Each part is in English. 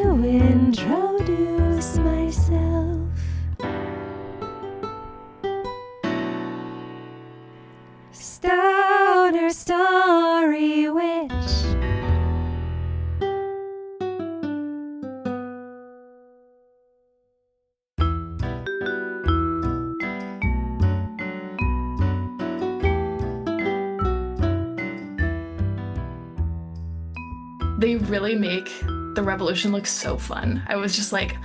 to introduce myself. Stoner Story Witch. They really make the revolution look so fun. I was just like,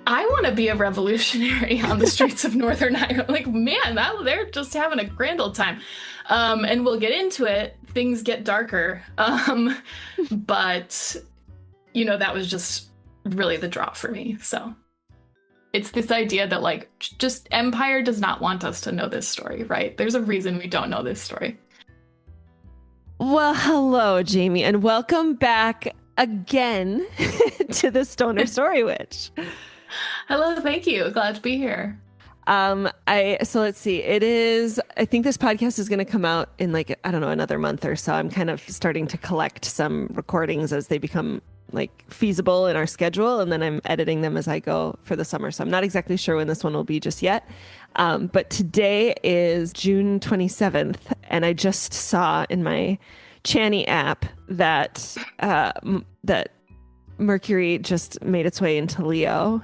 I want to be a revolutionary on the streets of Northern Ireland. Like, man, they're just having a grand old time. And we'll get into it. Things get darker. But, that was just really the draw for me. So it's this idea that, like, just Empire does not want us to know this story, right? There's a reason we don't know this story. Well, hello, Jamie, and welcome back again to the Stoner Story Witch. Hello, thank you. Glad to be here. So let's see. I think this podcast is going to come out in another month or so. I'm kind of starting to collect some recordings as they become feasible in our schedule, and then I'm editing them as I go for the summer. So I'm not exactly sure when this one will be just yet. But today is June 27th, and I just saw in my Channy app that that Mercury just made its way into Leo.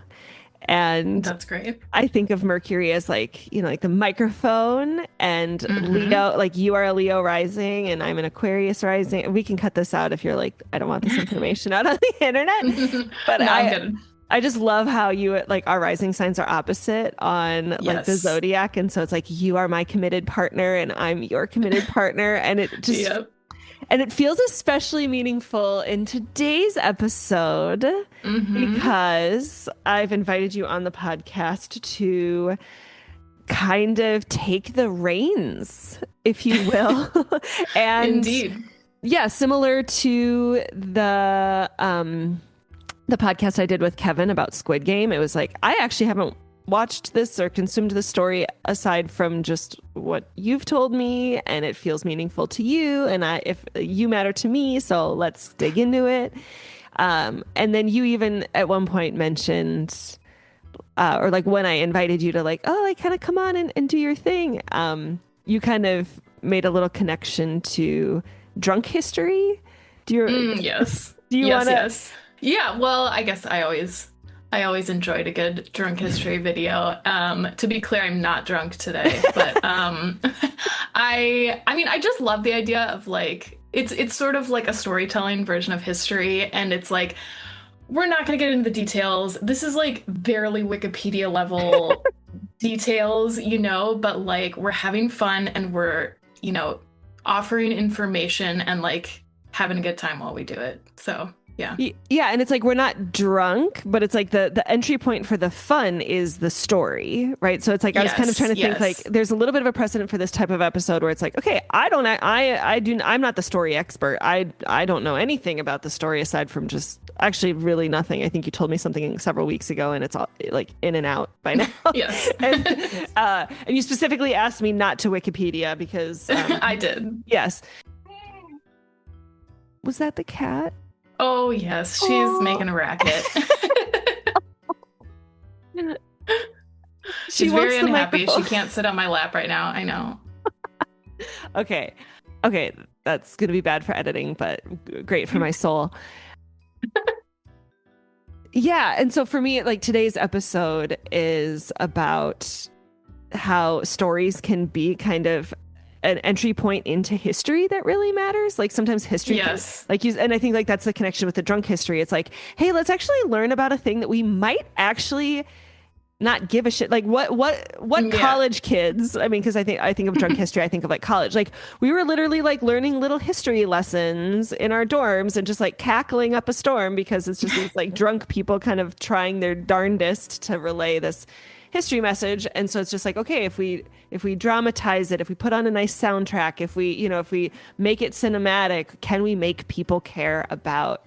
And that's great. I think of Mercury as the microphone, and Leo, you are a Leo rising and I'm an Aquarius rising. We can cut this out if you're like, I don't want this information out on the internet. But no, I'm good. I just love how you our rising signs are opposite on the zodiac. And so it's like, you are my committed partner and I'm your committed partner. And it just, and it feels especially meaningful in today's episode because I've invited you on the podcast to kind of take the reins, if you will. And indeed. Yeah, similar to the podcast I did with Kevin about Squid Game. It was like, I actually haven't watched this or consumed the story aside from just what you've told me, and it feels meaningful to you, and if you matter to me, so let's dig into it. And then you even at one point mentioned, or when I invited you to kind of come on and do your thing, you kind of made a little connection to drunk history. Yes. Do you want to? Yes. Yeah, well, I guess I always enjoyed a good drunk history video. To be clear, I'm not drunk today, but I just love the idea of it's sort of like a storytelling version of history, and it's like, we're not going to get into the details. This is barely Wikipedia level details, but we're having fun and we're, offering information and having a good time while we do it. So yeah. Yeah. And it's we're not drunk, but it's the entry point for the fun is the story, right? So it's I was kind of trying to think there's a little bit of a precedent for this type of episode where it's okay, I'm not the story expert. I don't know anything about the story aside from just actually really nothing. I think you told me something several weeks ago and it's all in and out by now. Yes. and you specifically asked me not to Wikipedia because I did. Yes. Was that the cat? Oh, yes. She's making a racket. She's very unhappy. She can't sit on my lap right now. I know. Okay. That's going to be bad for editing, but great for my soul. Yeah. And so for me, today's episode is about how stories can be kind of an entry point into history that really matters. Sometimes history, yes, and I think that's the connection with the drunk history. It's hey, let's actually learn about a thing that we might actually not give a shit. What college kids? I mean, because I think of drunk history, I think of college. We were literally learning little history lessons in our dorms and just cackling up a storm because it's just these drunk people kind of trying their darndest to relay this history message. And so it's just okay, if we dramatize it, if we put on a nice soundtrack, if we make it cinematic, can we make people care about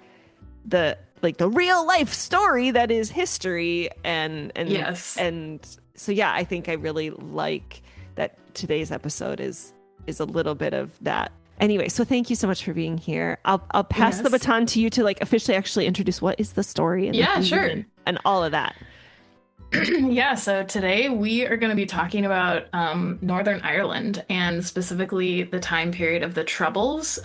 the real life story that is history? And yes. And so yeah, I think I really like that today's episode is a little bit of that Anyway, so thank you so much for being here. I'll pass the Yes. baton to you to like officially actually introduce what is the story and the Yeah, theme sure. and all of that. Yeah, so today we are going to be talking about Northern Ireland and specifically the time period of the Troubles,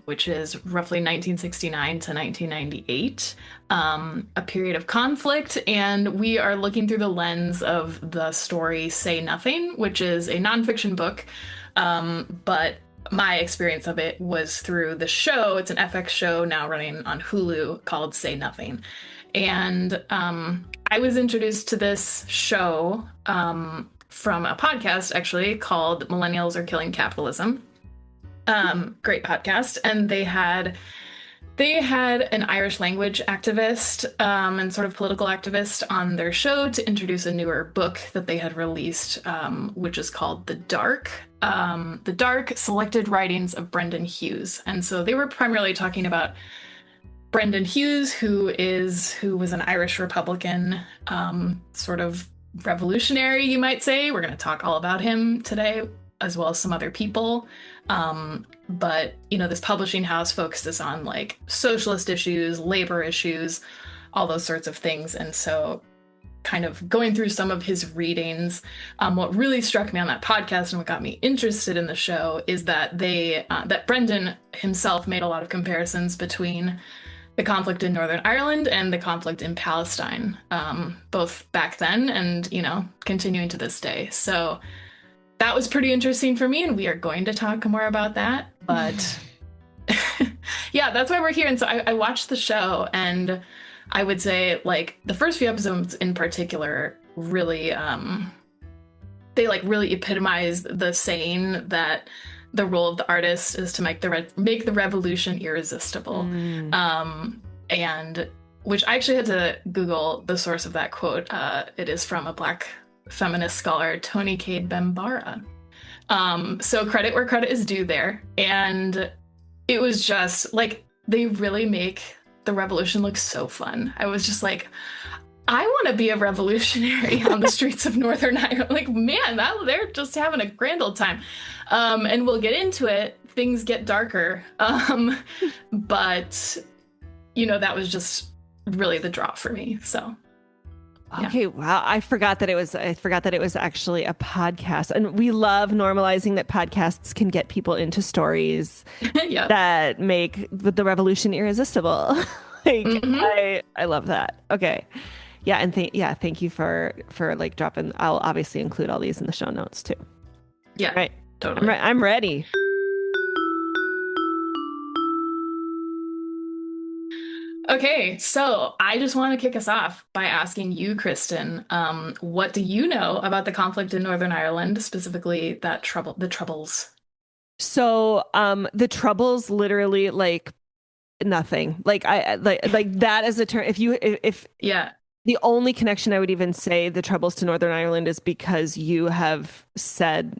which is roughly 1969 to 1998, a period of conflict. And we are looking through the lens of the story Say Nothing, which is a nonfiction book. But my experience of it was through the show. It's an FX show now running on Hulu called Say Nothing. And I was introduced to this show from a podcast actually called Millennials Are Killing Capitalism. Great podcast. And they had an Irish language activist and sort of political activist on their show to introduce a newer book that they had released, which is called The Dark Selected Writings of Brendan Hughes. And so they were primarily talking about Brendan Hughes, who was an Irish Republican, sort of revolutionary, you might say. We're going to talk all about him today, as well as some other people. But, this publishing house focuses on like socialist issues, labor issues, all those sorts of things. And so kind of going through some of his readings, what really struck me on that podcast and what got me interested in the show is that that Brendan himself made a lot of comparisons between the conflict in Northern Ireland and the conflict in Palestine, both back then and, continuing to this day. So that was pretty interesting for me, and we are going to talk more about that. But yeah, that's why we're here. And so I watched the show, and I would say, like, the first few episodes in particular really, they, like, really epitomize the saying that the role of the artist is to make the revolution irresistible. And which I actually had to Google the source of that quote. It is from a Black feminist scholar, Toni Cade Bambara. So credit where credit is due there. And it was just like, they really make the revolution look so fun. I was just like, I want to be a revolutionary on the streets of Northern Ireland. Like, man, they're just having a grand old time. And we'll get into it. Things get darker. But, that was just really the draw for me. So. Yeah. Okay, wow. I forgot that it was actually a podcast. And we love normalizing that podcasts can get people into stories Yeah. that make the revolution irresistible. I love that. Okay. Yeah, and thank you for like dropping. I'll obviously include all these in the show notes too. Yeah. Right. Totally. I'm ready. Okay, so I just want to kick us off by asking you, Kristyn, what do you know about the conflict in Northern Ireland, specifically the Troubles? So, the Troubles, literally, like, nothing. Like, I like that as a term. If Yeah. The only connection I would even say the Troubles to Northern Ireland is because you have said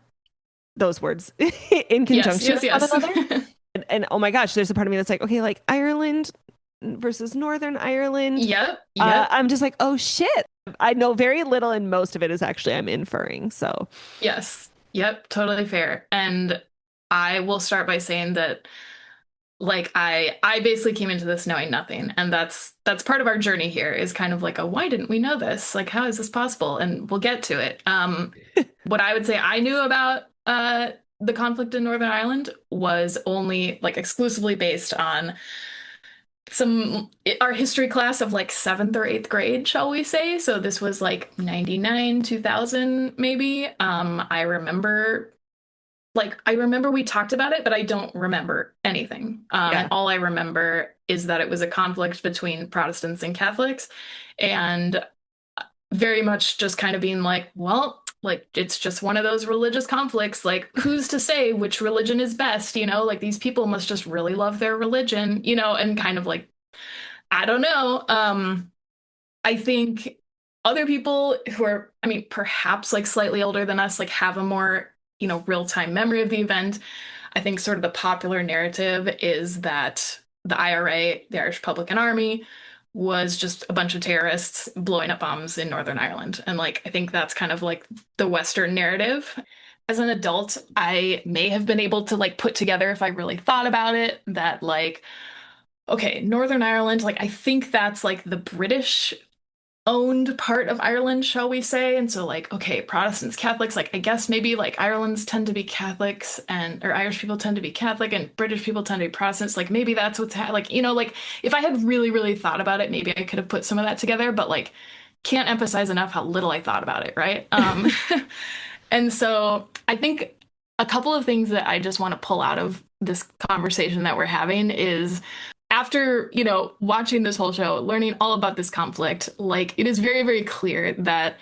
those words in conjunction Yes. with one another. And oh my gosh, there's a part of me that's like, okay, like Ireland versus Northern Ireland. Yep. I'm just like, oh shit. I know very little, and most of it is actually I'm inferring. So Yes. Yep. Totally fair. And I will start by saying that, like, I basically came into this knowing nothing, and that's part of our journey here is kind of like why didn't we know this? Like, how is this possible? And we'll get to it. What I would say I knew about the conflict in Northern Ireland was only like exclusively based on our history class of like 7th or 8th grade, shall we say. So this was like 99, 2000 maybe. I remember we talked about it, but I don't remember anything. And all I remember is that it was a conflict between Protestants and Catholics, and very much just kind of being like, well, like, it's just one of those religious conflicts. Like, who's to say which religion is best? Like, these people must just really love their religion, and kind of like, I don't know. I think other people who are, perhaps like slightly older than us, like have a more real-time memory of the event. I think sort of the popular narrative is that the IRA, the Irish Republican Army, was just a bunch of terrorists blowing up bombs in Northern Ireland. And like, I think that's kind of like the Western narrative. as an adult, I may have been able to like put together if I really thought about it that like, okay, Northern Ireland, like I think that's like the British owned part of Ireland, shall we say? And so like, okay, Protestants, Catholics, like I guess maybe like Ireland's tend to be Catholics and or Irish people tend to be Catholic and British people tend to be Protestants. Like maybe that's what's like, you know, like if I had really, really thought about it, maybe I could have put some of that together, but like can't emphasize enough how little I thought about it, right? And so I think a couple of things that I just want to pull out of this conversation that we're having is after, you know, watching this whole show, learning all about this conflict, like it is very, very clear that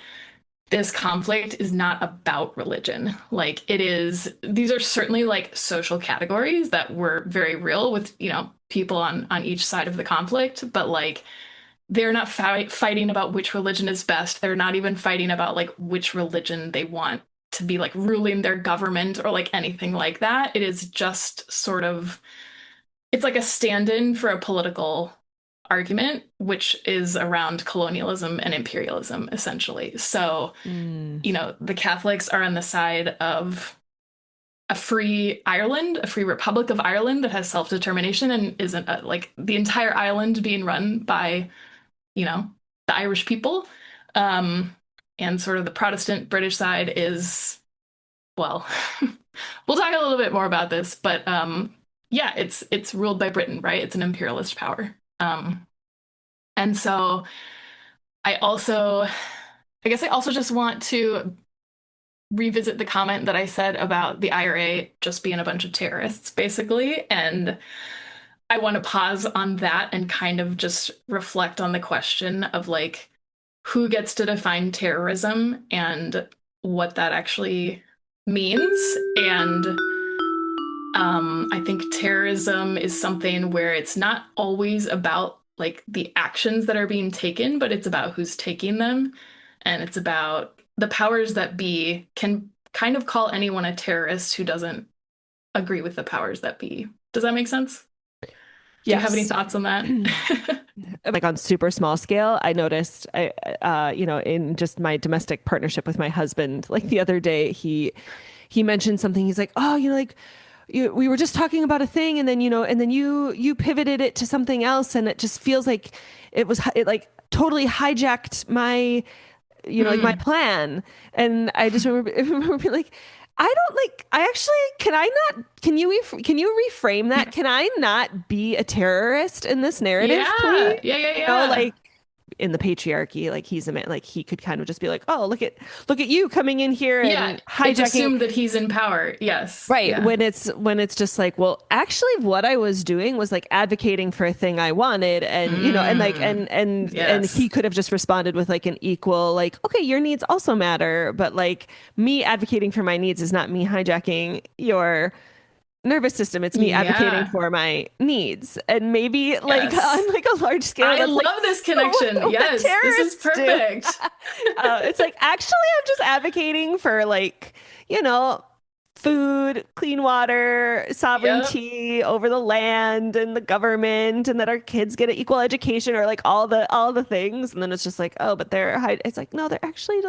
this conflict is not about religion. Like it is, these are certainly like social categories that were very real with, you know, people on each side of the conflict, but like they're not fighting about which religion is best. They're not even fighting about like which religion they want to be like ruling their government or like anything like that. It is just sort of it's like a stand-in for a political argument, which is around colonialism and imperialism, essentially. So, Mm. you know, the Catholics are on the side of a free Ireland, a free Republic of Ireland that has self-determination and isn't like the entire island being run by, you know, the Irish people. Um, and sort of the Protestant British side is, well, we'll talk a little bit more about this, but yeah, it's ruled by Britain, right? It's an imperialist power. And so I also, I guess I also just want to revisit the comment that I said about the IRA just being a bunch of terrorists, basically. And I want to pause on that and kind of just reflect on the question of like who gets to define terrorism and what that actually means. And I think terrorism is something where it's not always about like the actions that are being taken, but it's about who's taking them. And it's about the powers that be can kind of call anyone a terrorist who doesn't agree with the powers that be. Does that make sense? Do you have any Yes. thoughts on that? Like on super small scale, I noticed, you know, in just my domestic partnership with my husband, like the other day, he mentioned something. He's like, oh, you know, like we were just talking about a thing, and then, you know, and then you pivoted it to something else, and it just feels like it like totally hijacked my, you know, like my Mm. plan. And I just remember, remember being like, I don't like, I actually, can I not, can you reframe that? Can I not be a terrorist in this narrative, Yeah, please? yeah, yeah, You know, yeah. like in the patriarchy, like he's a man, like he could kind of just be like, oh, look at you coming in here Yeah, and it's hijacking. assumed that he's in power. Yes. Right. Yeah. When it's just like, well, actually what I was doing was like advocating for a thing I wanted, and you know, and like Mm. and he Yes. could have just responded with like an equal like, okay, your needs also matter, but like me advocating for my needs is not me hijacking your nervous system. It's me advocating Yeah. for my needs. And maybe like Yes. on like a large scale, I that's like love this what, connection. what Yes, this is terrorists do. perfect. It's like actually I'm just advocating for like, you know, food, clean water, Yep. sovereignty over the land and the government, and that our kids get an equal education, or like all the things. And then it's just like, oh, but it's like, no, they're actually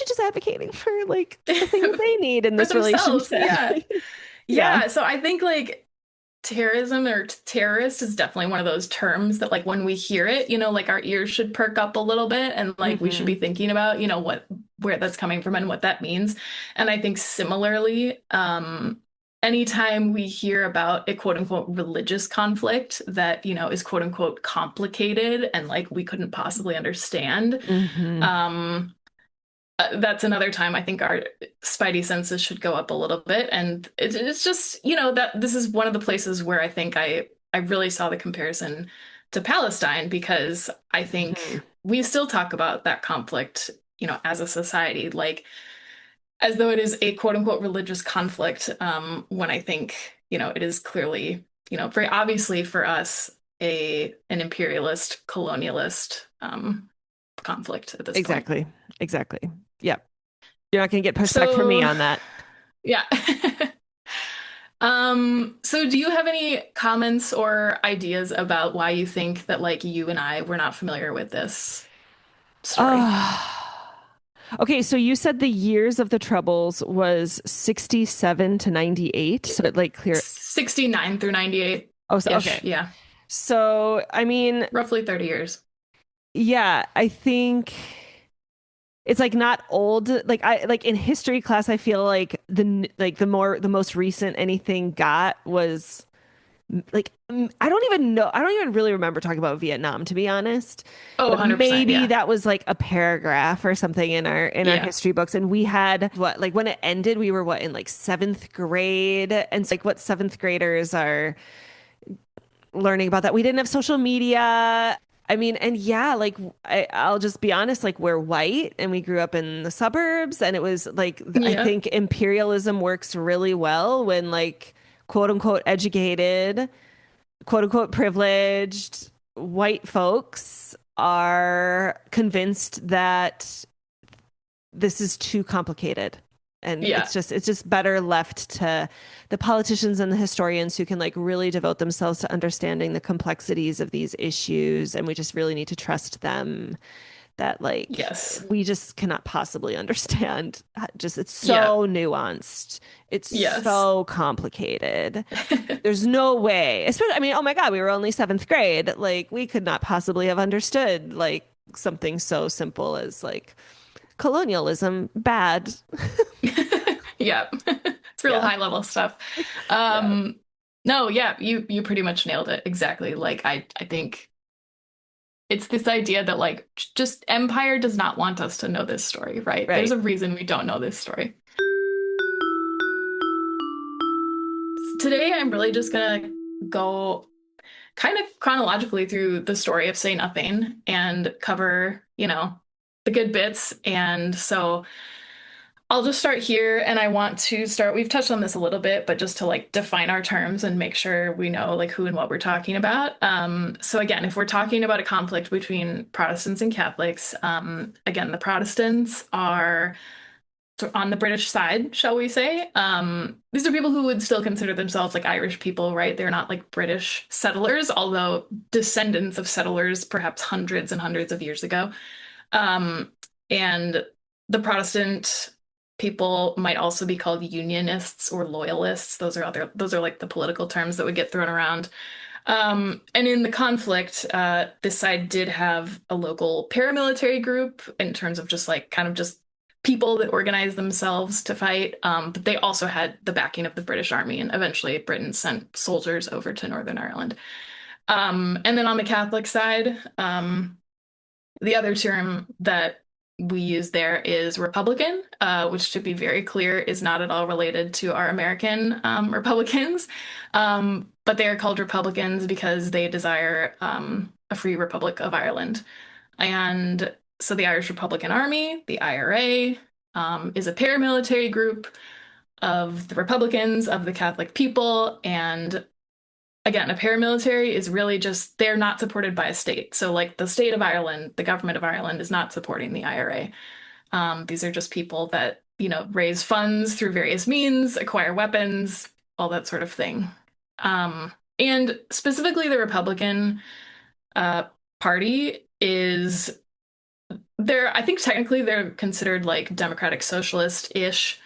just advocating for like the things they need in For this themselves. relationship. Yeah. Yeah. Yeah. So I think like terrorism or terrorist is definitely one of those terms that like when we hear it, you know, like our ears should perk up a little bit and like we should be Hmm. thinking about, you know, what where that's coming from and what that means. And I think similarly, anytime we hear about a quote unquote religious conflict that, you know, is quote unquote complicated and like we couldn't possibly understand, Hmm. um that's another time I think our spidey senses should go up a little bit. And it's just, you know, that this is one of the places where I think I really saw the comparison to Palestine because I think Hmm. we still talk about that conflict, you know, as a society, like as though it is a quote unquote religious conflict, when I think, you know, it is clearly, you know, very obviously for us a an imperialist, colonialist conflict at this point. Exactly. Exactly. Yep. You're not going to get pushback from me So on that. yeah. So do you have any comments or ideas about why you think that like you and I were not familiar with this story? Oh. Okay, so you said the years of the Troubles was 67 to 98. So it like clear. 69 through 98 Oh, so, ish. okay. Yeah. So, I mean, Roughly 30 years. yeah, I think it's like not old. Like I like in history class, I feel like the most recent anything got was like I don't even really remember talking about Vietnam, to be honest. Oh, But 100%. maybe Yeah. that was like a paragraph or something in our Yeah. history books. And we had what like when it ended, we were what in like seventh grade. And it's like what seventh graders are learning about that. We didn't have social media. I mean, and yeah, like I'll just be honest, like we're white and we grew up in the suburbs, and it was like I Yeah. think imperialism works really well when like quote unquote educated, quote unquote privileged white folks are convinced that this is too complicated. And Yeah. it's just better left to the politicians and the historians who can like really devote themselves to understanding the complexities of these issues. And we just really need to trust them that like Yes. we just cannot possibly understand. Just it's Yeah. so nuanced. It's Yes. so complicated. There's no way. Especially, I mean, oh my God, we were only seventh grade. Like we could not possibly have understood like something so simple as like colonialism bad. Yeah. It's real Yeah. high level stuff. Yeah. Um, no, yeah, you pretty much nailed it. Exactly. Like I think it's this idea that like just Empire does not want us to know this story, right? There's Right. a reason we don't know this story. Today I'm really just gonna go kind of chronologically through the story of Say Nothing and cover, the good bits. And so I'll just start here, and I want to start. We've touched on this a little bit, but just to like define our terms and make sure we know like who and what we're talking about. So again, if we're talking about a conflict between Protestants and Catholics, again, the Protestants are on the British side, shall we say. These are people who would still consider themselves like Irish people, right? They're not like British settlers, although descendants of settlers perhaps hundreds and hundreds of years ago. Um, and the Protestant people might also be called unionists or loyalists. Those are like the political terms that would get thrown around. And in the conflict, this side did have a local paramilitary group in terms of just like kind of just people that organized themselves to fight. But they also had the backing of the British Army, and eventually Britain sent soldiers over to Northern Ireland. And then on the Catholic side, the other term that we use there is Republican, which, to be very clear, is not at all related to our American Republicans. But they are called Republicans because they desire a free Republic of Ireland. And so the Irish Republican Army, the IRA, is a paramilitary group of the Republicans, of the Catholic people, and again, a paramilitary is really just they're not supported by a state. So, like the state of Ireland, the government of Ireland is not supporting the IRA. These are just people that, raise funds through various means, acquire weapons, all that sort of thing. And specifically, the Republican uh, Party is I think technically they're considered like democratic socialist-ish.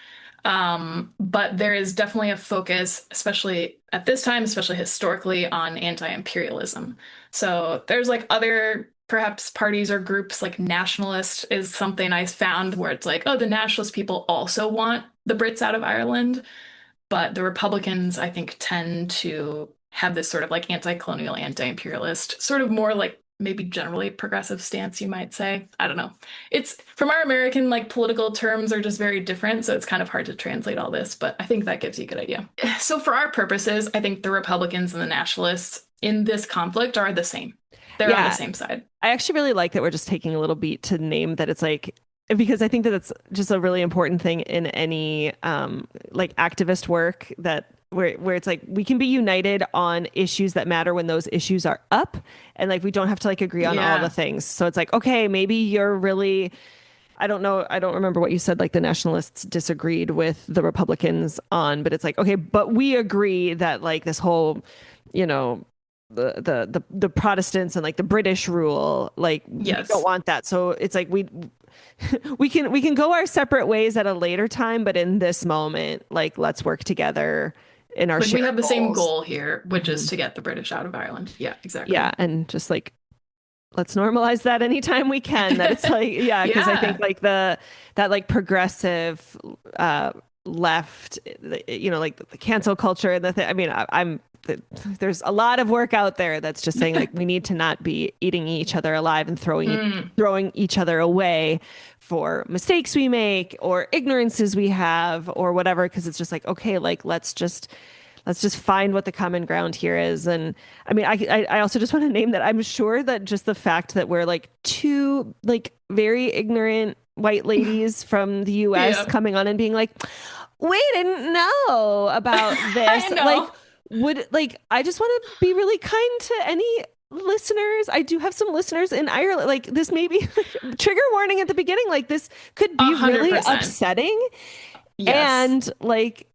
But there is definitely a focus, especially at this time, especially historically, on anti-imperialism. So there's like other perhaps parties or groups like nationalist is something I found where it's like, oh, the nationalist people also want the Brits out of Ireland, but the Republicans, I think, tend to have this sort of like anti-colonial, anti-imperialist, sort of more like maybe generally progressive stance, you might say. I don't know. It's from our American like political terms are just very different, so it's kind of hard to translate all this, but I think that gives you a good idea. So for our purposes, I think the Republicans and the nationalists in this conflict are the same. They're on the Yeah. same side. I actually really like that we're just taking a little beat to name that it's like because I think that it's just a really important thing in any like activist work that where it's like we can be united on issues that matter when those issues are up, and like we don't have to like agree on all the Yeah. things. So it's like, okay, maybe you're really I don't know, I don't remember what you said like the nationalists disagreed with the Republicans on, but it's like, okay, but we agree that like this whole, you know, the Protestants and like the British rule. Like we don't Yes. want that. So it's like we can go our separate ways at a later time, but in this moment, like let's work together in our Like we shared have the same goals. goal here, which is Mhm. to get the British out of Ireland. Yeah, Yeah, exactly. and just like let's normalize that anytime we can. That it's like yeah, because I think Yeah. like that like progressive uh left, like the cancel culture and the thing. I mean, there's a lot of work out there that's just saying like we need to not be eating each other alive and Mm, throwing each other away for mistakes we make or ignorances we have or whatever, because it's just like okay, like let's just find what the common ground here is. And I mean, I also just want to name that I'm sure that just the fact that we're like two like very ignorant white ladies from the US yeah. coming on and being like, we didn't know about I this. Like, know. I just want to be really kind to any listeners. I do have some listeners in Ireland. Like, this may be like, trigger warning at the beginning. Like, this could A be hundred really percent. upsetting. Yes. And like,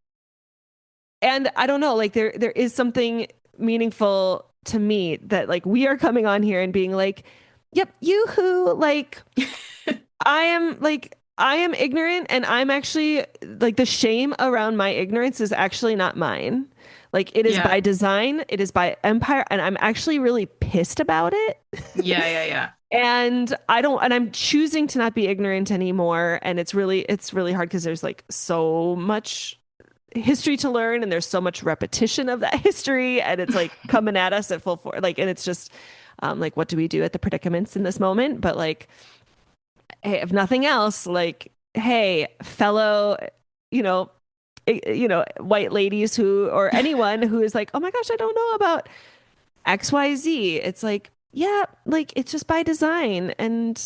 and I don't know, like there is something meaningful to me that like we are coming on here and being like, yep, you who like I am ignorant and I'm actually like the shame around my ignorance is actually not mine. Like it is by Yeah. design, it is by empire, and I'm actually really pissed about it. Yeah, yeah, yeah. And I don't, and I'm choosing to not be ignorant anymore. And it's really hard because there's like so much history to learn and there's so much repetition of that history and it's like coming at us at full force like and it's just like what do we do at the predicaments in this moment, but like hey, if nothing else, like hey fellow you know white ladies who or anyone who is like oh my gosh I don't know about XYZ, it's like yeah, like it's just by design, and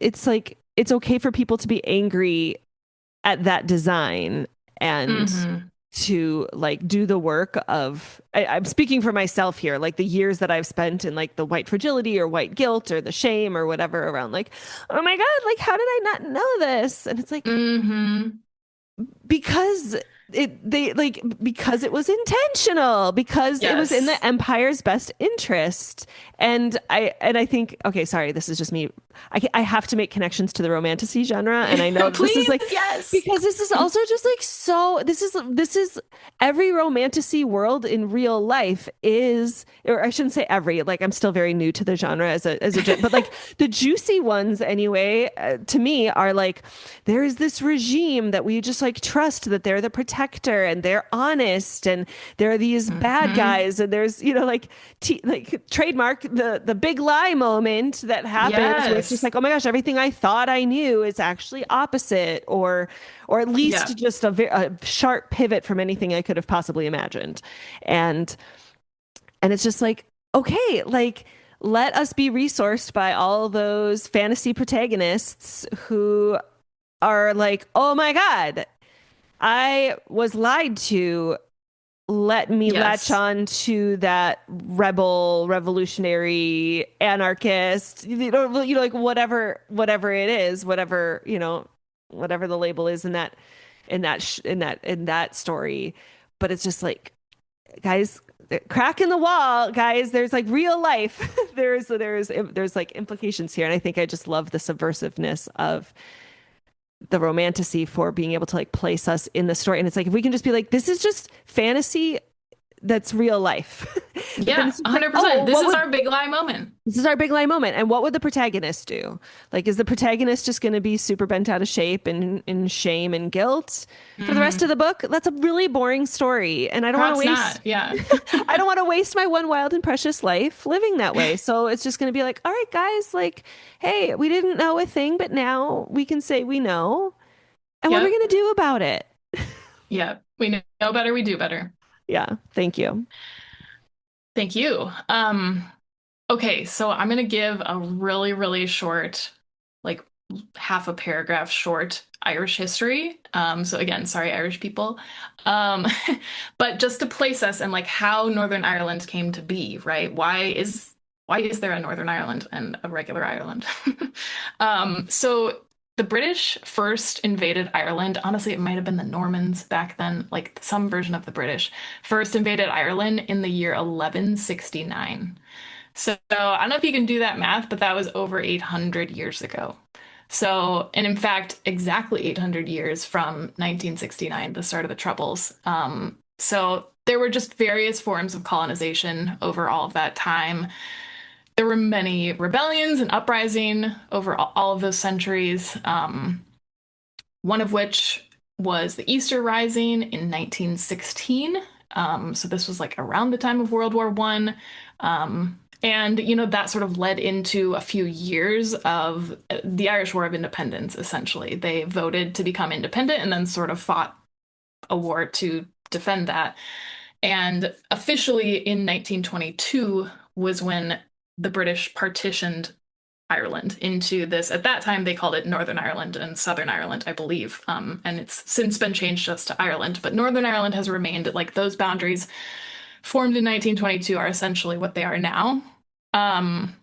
it's like it's okay for people to be angry at that design and Hmm. to like do the work of I'm speaking for myself here, like the years that I've spent in like the white fragility or white guilt or the shame or whatever around like oh my god, like how did I not know this, and it's like Hmm. because because it was intentional, because it was in the Yes. empire's best interest. And I think okay, sorry, this is just me. I have to make connections to the romantasy genre, and I know that this is Please, like yes. because this is also just like so this is every romantasy world in real life is, or I shouldn't say every, like I'm still very new to the genre but like the juicy ones anyway, to me are like there is this regime that we just like trust that they're the protector and they're honest, and there are these bad Hmm. guys, and there's like trademark the big lie moment that happens where it's just Yes. like oh my gosh, everything I thought I knew is actually opposite, or at Yeah. least just a sharp pivot from anything I could have possibly imagined. And and it's just like okay, like let us be resourced by all those fantasy protagonists who are like, oh my God, I was lied to. Let me latch Yes. on to that rebel, revolutionary, anarchist, like whatever it is, whatever the label is in that story. But it's just like, guys, crack in the wall, guys. There's like real life. There's like implications here, and I think I just love the subversiveness of the romantasy for being able to like place us in the story. And it's like if we can just be like, this is just fantasy that's real life. But then Yeah, it's just like, 100%. oh, This is our big lie moment. this is our big lie moment. And what would the protagonist do? Like, is the protagonist just going to be super bent out of shape and in shame and guilt for the rest of Hmm. the book? That's a really boring story. And I don't want to Perhaps waste not. Yeah. I don't want to waste my one wild and precious life living that way. So it's just going to be like, all right, guys, like, hey, we didn't know a thing, but now we can say we know. And what are we Yep. going to do about it? Yep. We know better, we do better. Yeah, thank you. Thank you. Okay, so I'm gonna give a really, really short, like half a paragraph short Irish history. So again, sorry, Irish people. Um, but just to place us in like how Northern Ireland came to be, right? Why is there a Northern Ireland and a regular Ireland? So the British first invaded Ireland. Honestly, it might have been the Normans back then, like some version of the British first invaded Ireland in the year 1169. So I don't know if you can do that math, but that was over 800 years ago. So, and in fact, exactly 800 years from 1969, the start of the Troubles. So there were just various forms of colonization over all of that time. There were many rebellions and uprising over all of those centuries, one of which was the Easter Rising in 1916. So this was like around the time of World War One. And, that sort of led into a few years of the Irish War of Independence, essentially. They voted to become independent and then sort of fought a war to defend that. And officially in 1922 was when the British partitioned Ireland into this. At that time, they called it Northern Ireland and Southern Ireland, I believe. And it's since been changed just to Ireland. But Northern Ireland has remained, like those boundaries formed in 1922 are essentially what they are now. In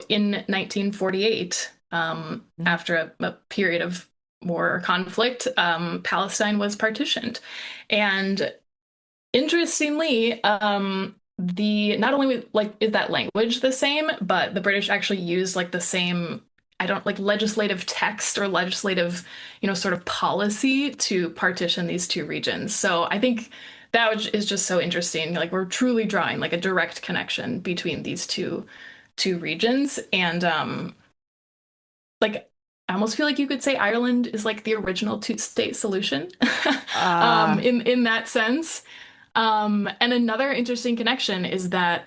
1948, after a period of war or conflict, Palestine was partitioned. And interestingly, the not only like is that language the same, but the British actually used like the same, I don't like legislative text or legislative, sort of policy to partition these two regions. So I think that is just so interesting. Like we're truly drawing like a direct connection between these two regions. And like I almost feel like you could say Ireland is like the original two-state solution in that sense. And another interesting connection is that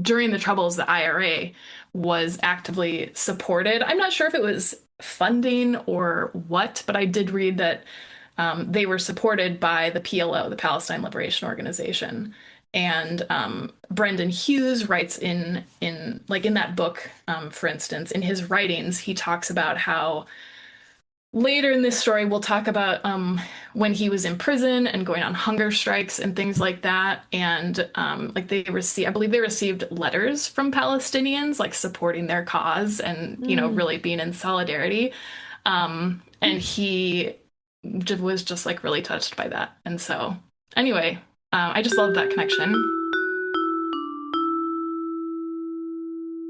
during the Troubles, the IRA was actively supported. I'm not sure if it was funding or what, but I did read that they were supported by the PLO, the Palestine Liberation Organization. And Brendan Hughes writes in that book, for instance, in his writings, he talks about how later in this story, we'll talk about when he was in prison and going on hunger strikes and things like that. And I believe they received letters from Palestinians, like supporting their cause and, really being in solidarity. And he was just like really touched by that. And so, anyway, I just love that connection.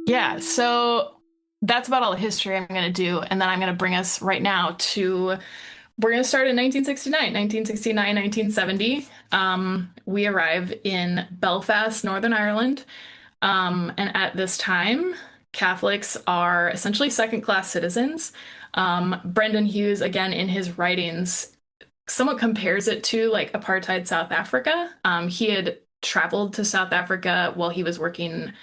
Yeah, so that's about all the history I'm going to do. And then I'm going to bring us right now we're going to start in 1969, 1970. We arrive in Belfast, Northern Ireland. And at this time, Catholics are essentially second-class citizens. Brendan Hughes, again, in his writings, somewhat compares it to like apartheid South Africa. He had traveled to South Africa while he was working,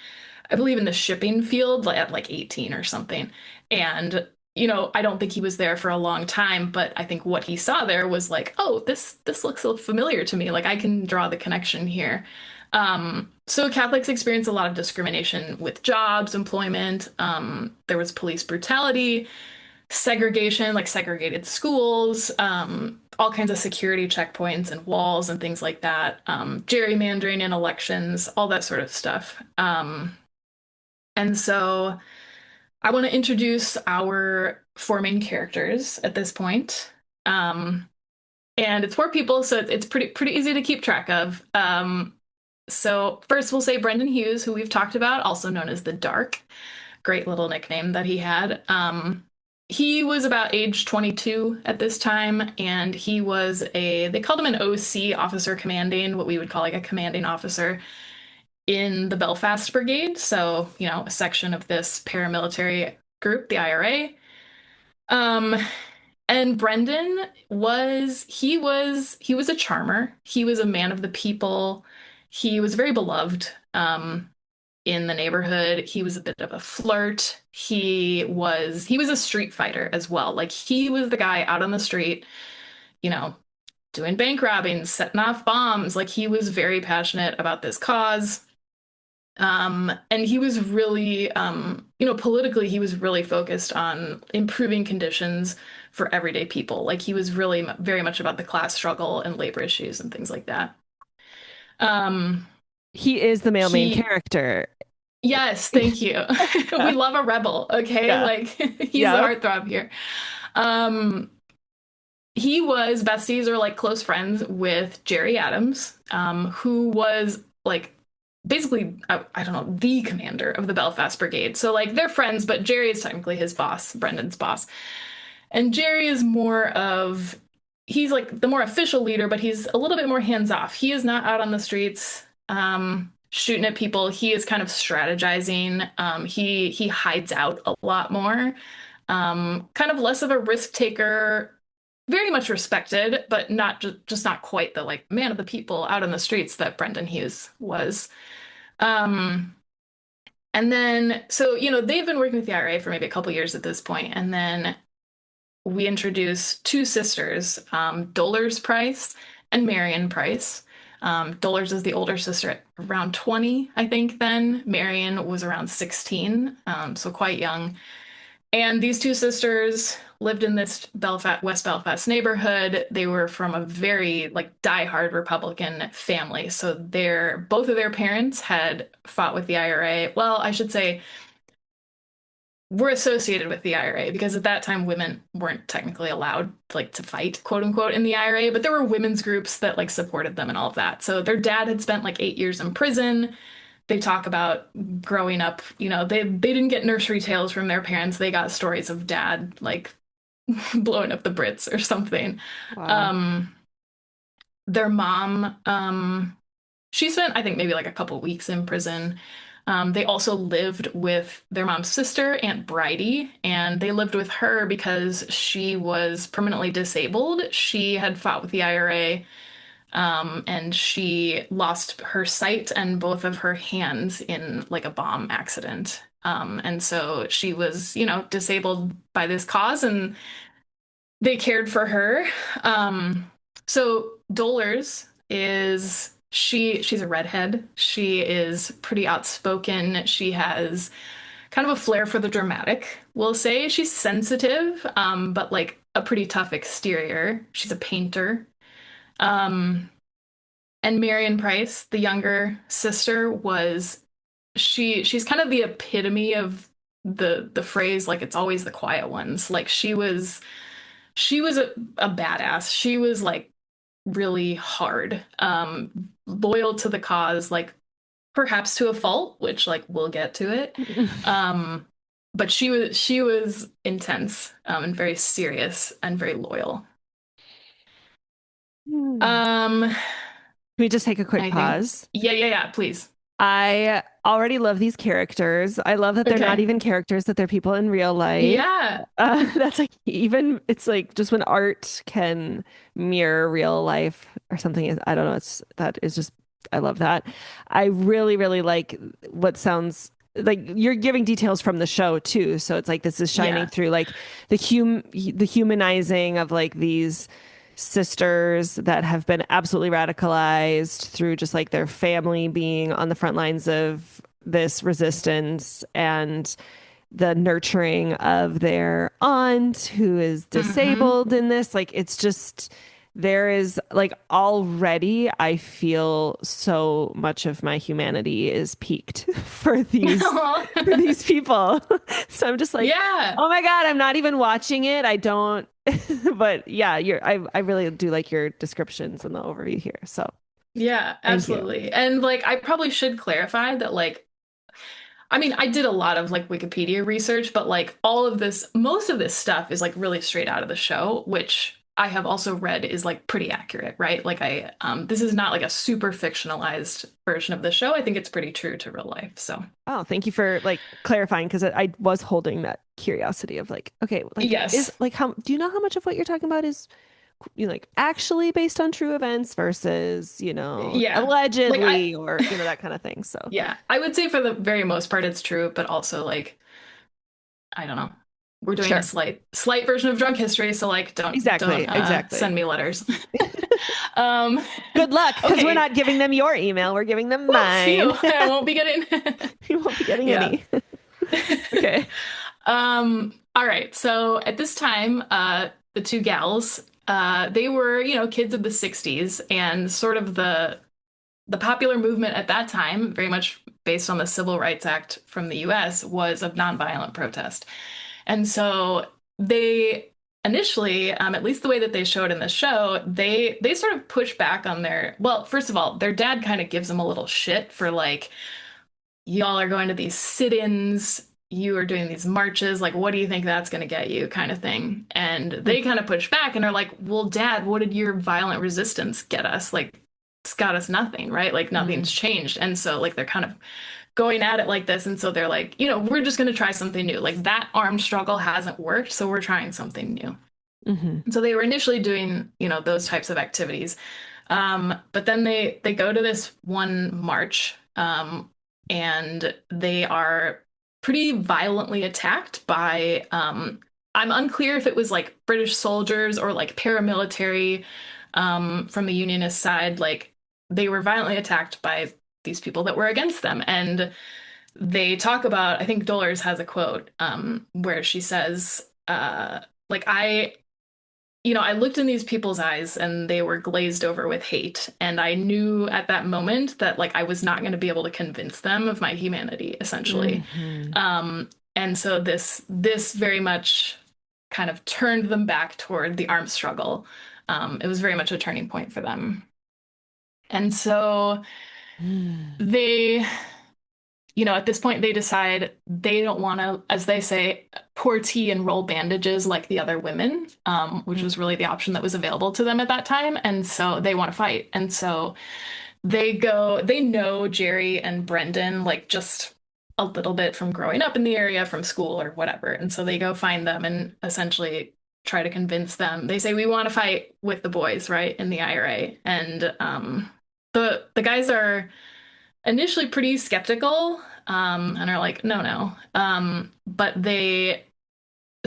I believe, in the shipping field like, at like 18 or something. And, I don't think he was there for a long time, but I think what he saw there was like, oh, this looks so familiar to me. Like I can draw the connection here. So Catholics experience a lot of discrimination with jobs, employment. There was police brutality, segregation, like segregated schools, all kinds of security checkpoints and walls and things like that, gerrymandering in elections, all that sort of stuff. And so I want to introduce our four main characters at this point. And it's four people, so it's pretty easy to keep track of. So first we'll say Brendan Hughes, who we've talked about, also known as the Dark. Great little nickname that he had. He was about age 22 at this time, and they called him an OC, officer commanding, what we would call like a commanding officer in the Belfast Brigade. So, a section of this paramilitary group, the IRA. And Brendan was a charmer. He was a man of the people. He was very beloved in the neighborhood. He was a bit of a flirt. He was a street fighter as well. Like he was the guy out on the street, doing bank robbings, setting off bombs. Like he was very passionate about this cause. And he was really, politically, he was really focused on improving conditions for everyday people. Like he was really very much about the class struggle and labor issues and things like that. He is the male main character. Yes, thank you. We Yeah. love a rebel, okay? Yeah. Like he's the Yeah. heartthrob here. Um, he was besties or like close friends with Jerry Adams, who was like basically, I don't know, the commander of the Belfast Brigade. So like they're friends, but Jerry is technically his boss, Brendan's boss. And Jerry is more of, he's like the more official leader, but he's a little bit more hands off. He is not out on the streets shooting at people. He is kind of strategizing. He hides out a lot more. Kind of less of a risk taker, very much respected, but not just not quite the like man of the people out in the streets that Brendan Hughes was. Um, and then so they've been working with the IRA for maybe a couple years at this point, and then we introduce two sisters, Dolores Price and Marion Price. Dolores is the older sister at around 20, I think, then. Marion was around 16, so quite young. And these two sisters lived in this Belfast, West Belfast neighborhood. They were from a very like diehard Republican family. So both of their parents had fought with the IRA. Well, I should say were associated with the IRA because at that time women weren't technically allowed like to fight, quote unquote, in the IRA, but there were women's groups that like supported them and all of that. So their dad had spent like 8 years in prison. They talk about growing up, they didn't get nursery tales from their parents. They got stories of dad like blowing up the Brits or something. Wow. Um, their mom, she spent, I think, maybe like a couple weeks in prison. They also lived with their mom's sister, Aunt Bridie, and they lived with her because she was permanently disabled. She had fought with the IRA, and she lost her sight and both of her hands in like a bomb accident. And so she was, disabled by this cause, and they cared for her. So Dolores she's a redhead. She is pretty outspoken. She has kind of a flair for the dramatic. We'll say she's sensitive, but like a pretty tough exterior. She's a painter. Um, and Marion Price, the younger sister, she's kind of the epitome of the phrase like it's always the quiet ones. Like she was a badass. She was like really hard, loyal to the cause, like perhaps to a fault, which like we'll get to it. Um, but she was intense, and very serious and very loyal. Can Um, we just take a quick anything? pause? Yeah, please. I already love these characters. I love that they're not Okay. even characters, that they're people in real life. Yeah. That's like even it's like just when art can mirror real life or something. I don't know. That is just I love that. I really, really like what sounds like you're giving details from the show too. So it's like this is shining Yeah. through like the humanizing of like these sisters that have been absolutely radicalized through just like their family being on the front lines of this resistance and the nurturing of their aunt who is Hmm. disabled in this. Like it's just there is like already I feel so much of my humanity is peaked for these people. So I'm just like, Yeah. oh my God, I'm not even watching it. I don't but yeah, I really do like your descriptions and the overview here. So Yeah, thank you. absolutely. And like I probably should clarify that like I mean, I did a lot of like Wikipedia research, but like most of this stuff is like really straight out of the show, which I have also read is like pretty accurate, right? Like this is not like a super fictionalized version of the show. I think it's pretty true to real life. So, Oh, thank you for like clarifying because I was holding that curiosity of like, okay, like is yes. like how do you know how much of what you're talking about is like actually based on true events versus, Yeah. Like allegedly or, that kind of thing. So, yeah, I would say for the very most part it's true, but also like I don't know. We're doing a sure. slight version of drunk history, so like don't Exactly. Exactly. send me letters. um Good luck because we're okay. not giving them your email. We're giving them Well, phew, mine. I won't be getting. You won't be getting Yeah. any. Okay. All right. So at this time, the two gals, they were, kids of the 60s and sort of the popular movement at that time, very much based on the Civil Rights Act from the US, was of nonviolent protest. And so they initially, at least the way that they showed in the show, they sort of push back on their, well, first of all, their dad kind of gives them a little shit for like, y'all are going to these sit-ins, you are doing these marches, like what do you think that's going to get you, kind of thing. And they kind of push back and are like, well, Dad, what did your violent resistance get us? Like it's got us nothing, right? Like nothing's changed. And so like they're kind of going at it like this, and so they're like, we're just going to try something new. Like that armed struggle hasn't worked, so we're trying something new. So they were initially doing those types of activities, but then they go to this one march, and they are pretty violently attacked by I'm unclear if it was like British soldiers or like paramilitary from the Unionist side. Like they were violently attacked by these people that were against them. And they talk about, I think Dolores has a quote where she says, like I looked in these people's eyes and they were glazed over with hate. And I knew at that moment that like I was not going to be able to convince them of my humanity, essentially. And so this very much kind of turned them back toward the armed struggle. It was very much a turning point for them. And so they, at this point, they decide they don't want to, as they say, pour tea and roll bandages like the other women, which was really the option that was available to them at that time. And so they want to fight. And so they know Jerry and Brendan, like just a little bit from growing up in the area, from school or whatever. And so they go find them and essentially try to convince them. They say, we want to fight with the boys, right, in the IRA. And the guys are initially pretty skeptical, and are like, no. But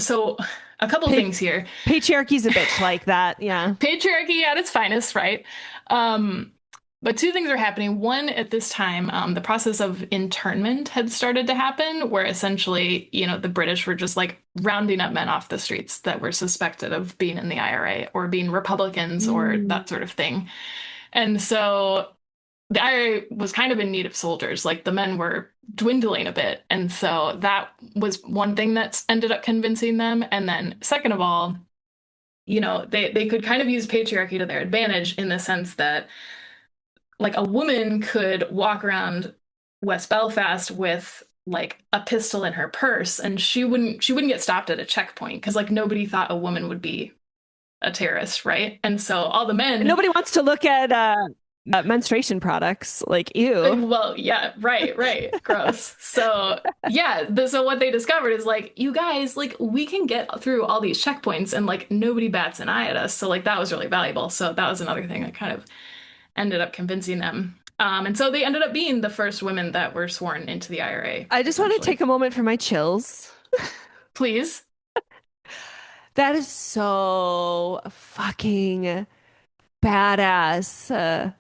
so a couple things here. Patriarchy's a bitch like that, yeah. Patriarchy at its finest, right? But two things are happening. One, at this time, the process of internment had started to happen, where essentially, the British were just like rounding up men off the streets that were suspected of being in the IRA or being Republicans or that sort of thing. And so the IRA was kind of in need of soldiers. Like the men were dwindling a bit. And so that was one thing that's ended up convincing them. And then second of all, they could kind of use patriarchy to their advantage in the sense that like a woman could walk around West Belfast with like a pistol in her purse and she wouldn't get stopped at a checkpoint because like nobody thought a woman would be a terrorist, right? And so all the men, nobody wants to look at menstruation products, like ew. Well, yeah, right, gross. So yeah, so what they discovered is like, you guys, like we can get through all these checkpoints and like nobody bats an eye at us. So like that was really valuable. So that was another thing that kind of ended up convincing them. And so they ended up being the first women that were sworn into the IRA. I just want to take a moment for my chills. Please. That is so fucking badass.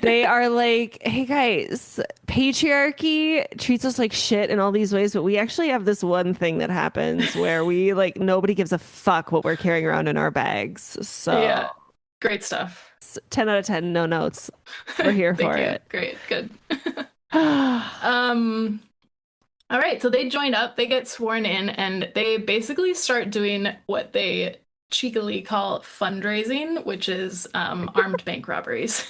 They are like, hey guys, patriarchy treats us like shit in all these ways, but we actually have this one thing that happens where we like nobody gives a fuck what we're carrying around in our bags. So yeah, great stuff. 10 out of 10, no notes. We're here for it. Great, good. All right, so they join up, they get sworn in, and they basically start doing what they cheekily call fundraising, which is armed bank robberies.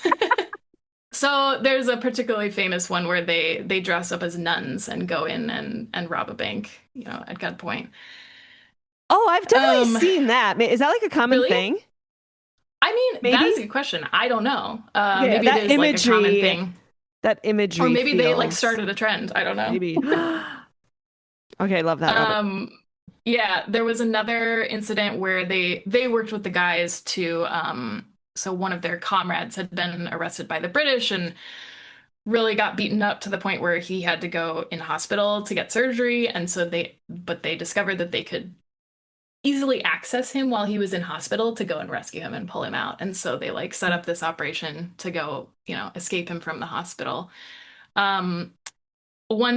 So there's a particularly famous one where they dress up as nuns and go in and rob a bank, at gunpoint. Oh, I've definitely seen that. Is that like a common thing? I mean, maybe? That is a good question. I don't know. Yeah, maybe it is imagery, like a common thing. That imagery. Or maybe they like started a trend. I don't know. Maybe. Okay, love that. Yeah, there was another incident where they worked with the guys to so one of their comrades had been arrested by the British and really got beaten up to the point where he had to go in hospital to get surgery. And so they discovered that they could easily access him while he was in hospital to go and rescue him and pull him out. And so they like set up this operation to go, escape him from the hospital. One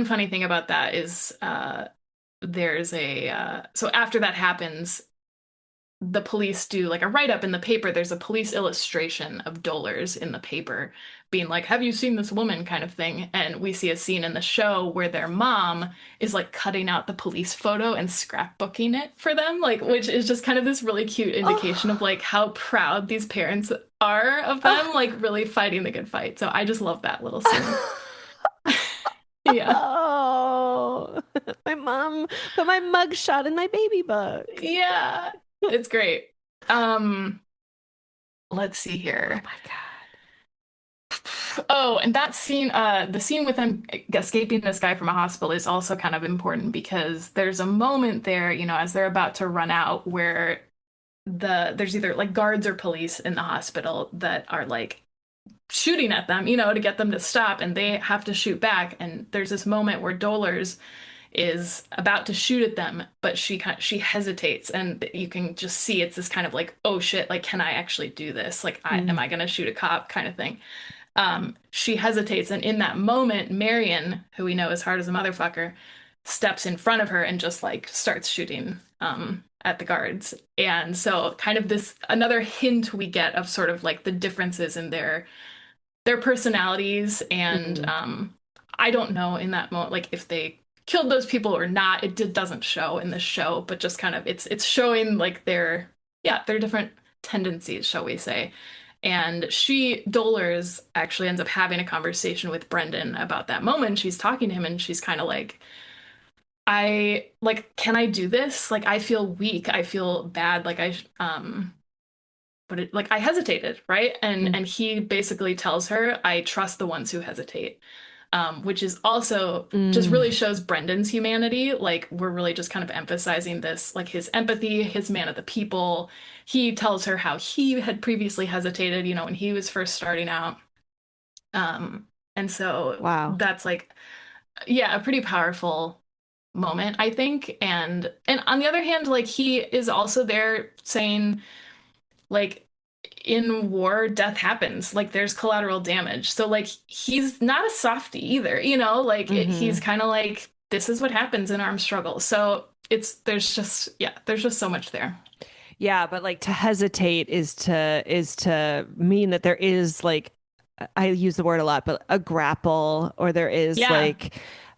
funny thing about that is there's so after that happens, the police do like a write-up in the paper. There's a police illustration of dolars in the paper being like, have you seen this woman kind of thing. And we see a scene in the show where their mom is like cutting out the police photo and scrapbooking it for them, like, which is just kind of this really cute indication of Oh, like how proud these parents are of them, oh. like really fighting the good fight. So I just love that little scene. Yeah. Oh, my mom put my mug shot in my baby book. Yeah. It's great. Um, let's see Oh here. my God. Oh, and that scene, the scene with them escaping this guy from a hospital is also kind of important because there's a moment there, as they're about to run out where there's either like guards or police in the hospital that are like shooting at them, to get them to stop, and they have to shoot back. And there's this moment where Dolores is about to shoot at them, but she hesitates, and you can just see it's this kind of like, oh shit, like can I actually do this? Like, am Mm. I gonna shoot a cop kind of thing? She hesitates, and in that moment, Marion, who we know is hard as a motherfucker, steps in front of her and just like starts shooting at the guards. And so, kind of this another hint we get of sort of like the differences in their personalities, and Mm. I don't know in that moment like if they killed those people or not. Doesn't show in the show, but just kind of it's showing like their different tendencies, shall we say. And Dolores actually ends up having a conversation with Brendan about that moment. She's talking to him and she's kind of like, can I do this? Like, I feel weak. I feel bad. Like, like I hesitated, right? And Mm. and he basically tells her, I trust the ones who hesitate. Which is also just Mm. really shows Brendan's humanity. Like, we're really just kind of emphasizing this, like his empathy, his man of the people. He tells her how he had previously hesitated, when he was first starting out. And so Wow. that's like, yeah, a pretty powerful moment, I think. And on the other hand, like he is also there saying, like, in war, death happens. Like there's collateral damage. So like he's not a softie either, like he's Hmm. kind of like, this is what happens in armed struggle. So there's just so much there. Yeah, but like to hesitate is to mean that there is like I use the word a lot, but a grapple, or there is Yeah, like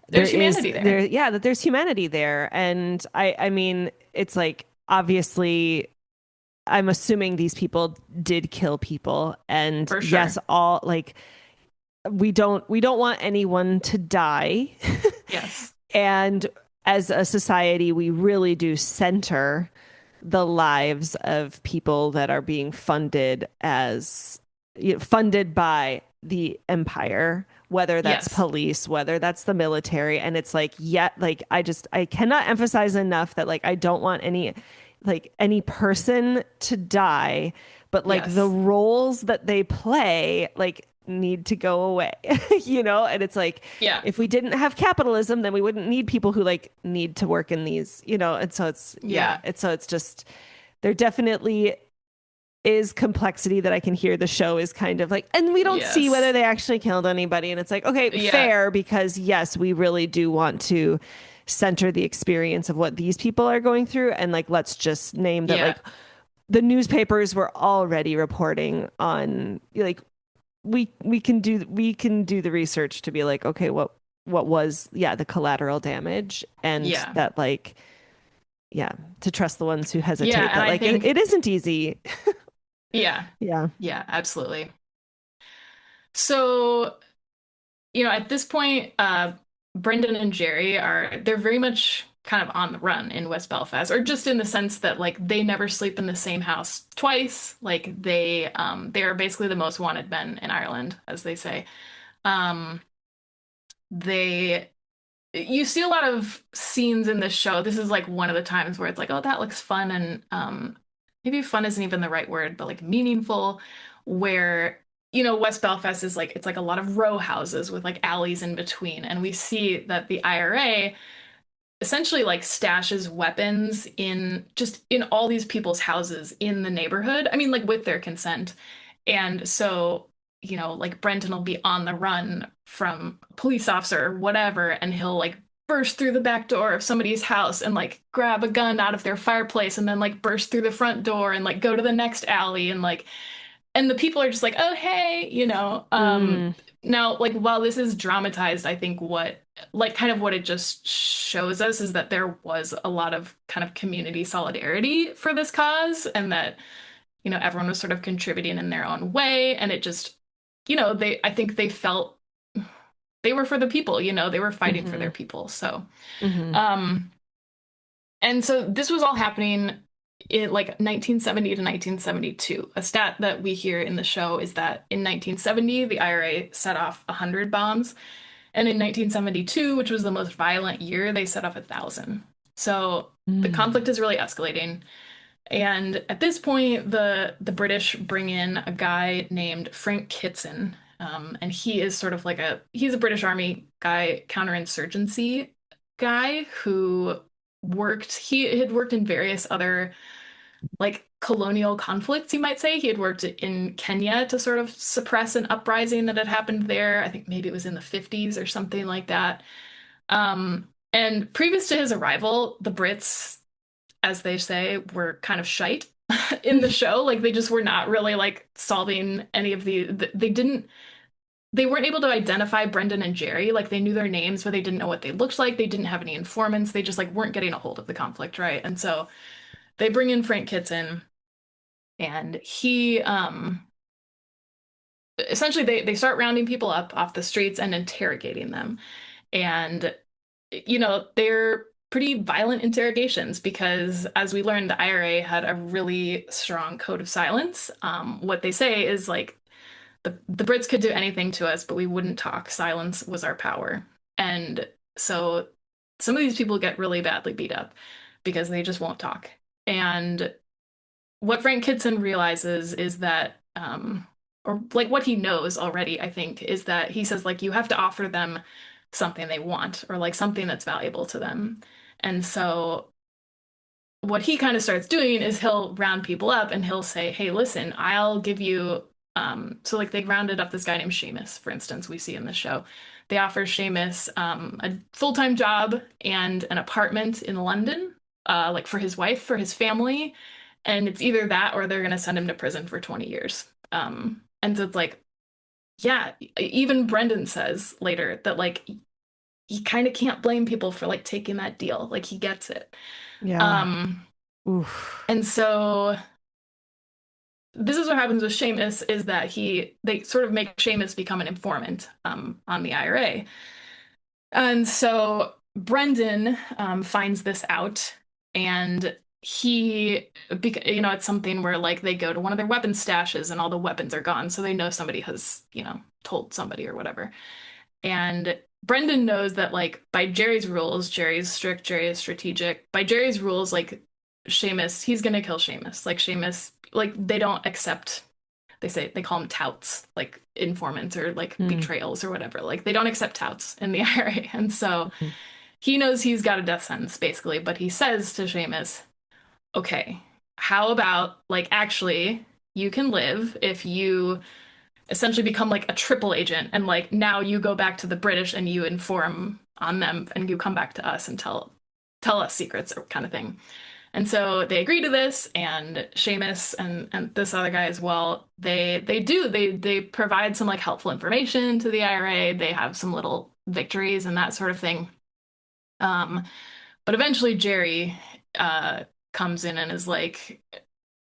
there there's is humanity there there. yeah, that there's humanity there. And I mean, it's like obviously I'm assuming these people did kill people, and For yes, sure. all like we don't want anyone to die. Yes. And as a society, we really do center the lives of people that are being funded by the empire, whether that's Yes. police, whether that's the military. And it's like, yet, like, I cannot emphasize enough that, like, I don't want any person to die, but like the Yes. roles that they play, like, need to go away, And it's like, Yeah. if we didn't have capitalism, then we wouldn't need people who like need to work in these. And so Yeah. it's just, there definitely is complexity that I can hear the show is kind of like, and we don't see whether Yes. they actually killed anybody. And it's like, okay, Yeah. fair, because yes, we really do want to center the experience of what these people are going through. And like, let's just name that, Yeah. like, the newspapers were already reporting on, like, we can do the research to be like, okay, what was, yeah, the collateral damage, and Yeah. that, like, yeah, to trust the ones who Yeah. hesitate, And that I like it think, isn't easy. yeah. Yeah. Yeah, absolutely. So, at this point, Brendan and Jerry they're very much kind of on the run in West Belfast, or just in the sense that like they never sleep in the same house twice. Like they are basically the most wanted men in Ireland, as they say. Um, they you see a lot of scenes in this show. This is like one of the times where it's like, oh, that looks fun, and maybe fun isn't even the right word, but like meaningful, where West Belfast is like, it's like a lot of row houses with like alleys in between, and we see that the IRA essentially like stashes weapons in all these people's houses in the neighborhood. I mean, like with their consent. And so, like Brenton will be on the run from a police officer or whatever, and he'll like burst through the back door of somebody's house and like grab a gun out of their fireplace and then like burst through the front door and like go to the next alley and like and the people are just like, oh hey, you know. Mm. Now like while this is dramatized, I think what like kind of what it just shows us is that there was a lot of kind of community solidarity for this cause and that you know everyone was sort of contributing in their own way and it just you know they I think they felt they were for the people, you know, they were fighting for their Hmm. people. So Hmm. um and so this was all happening in like 1970 to 1972. A stat that we hear in the show is that in 1970, the IRA set off 100 bombs. And in 1972, which was the most violent year, they set off 1,000. So the Mm. conflict is really escalating. And at this point, the British bring in a guy named Frank Kitson. And he is sort of like he's a British Army guy, counterinsurgency guy who he had worked in various other like colonial conflicts, you might say. He had worked in Kenya to sort of suppress an uprising that had happened there. I think maybe it was in the 50s or something like that. And previous to his arrival, the Brits, as they say, were kind of shite in the show. Like they just were not really like solving any of they didn't they weren't able to identify Brendan and Jerry. Like they knew their names, but they didn't know what they looked like. They didn't have any informants. They just like weren't getting a hold of the conflict, right? And so they bring in Frank Kitson and he essentially they start rounding people up off the streets and interrogating them. And you know, they're pretty violent interrogations because as we learned, the IRA had a really strong code of silence. What they say is like the Brits could do anything to us, but we wouldn't talk. Silence was our power. And so some of these people get really badly beat up because they just won't talk. And what Frank Kitson realizes is that, or like what he knows already, I think, is that he says, like, you have to offer them something they want or like something that's valuable to them. And so what he kind of starts doing is he'll round people up and he'll say, hey, listen, I'll give you. So like they rounded up this guy named Seamus, for instance, we see in the show. They offer Seamus a full-time job and an apartment in London, like for his wife, for his family. And it's either that or they're going to send him to prison for 20 years. And so it's like, yeah, even Brendan says later that like he kind of can't blame people for like taking that deal. Like he gets it. Yeah. Um, Oof. and so this is what happens with Seamus is that they sort of make Seamus become an informant on the IRA. And so Brendan finds this out and you know, it's something where like they go to one of their weapon stashes and all the weapons are gone. So they know somebody has, you know, told somebody or whatever. And Brendan knows that like by Jerry's rules, Jerry's strict, Jerry is strategic. By Jerry's rules, like Seamus, he's gonna kill Seamus. Like Seamus, like they don't accept they call them touts, like informants or like Mm. betrayals or whatever. Like they don't accept touts in the IRA. And so he knows he's got a death sentence basically, but he says to Seamus, okay, how about like actually you can live if you essentially become like a triple agent and like now you go back to the British and you inform on them and you come back to us and tell us secrets or kind of thing. And so they agree to this, and Seamus and this other guy as well, they provide some like helpful information to the IRA. They have some little victories and that sort of thing. Um, but eventually Jerry comes in and is like,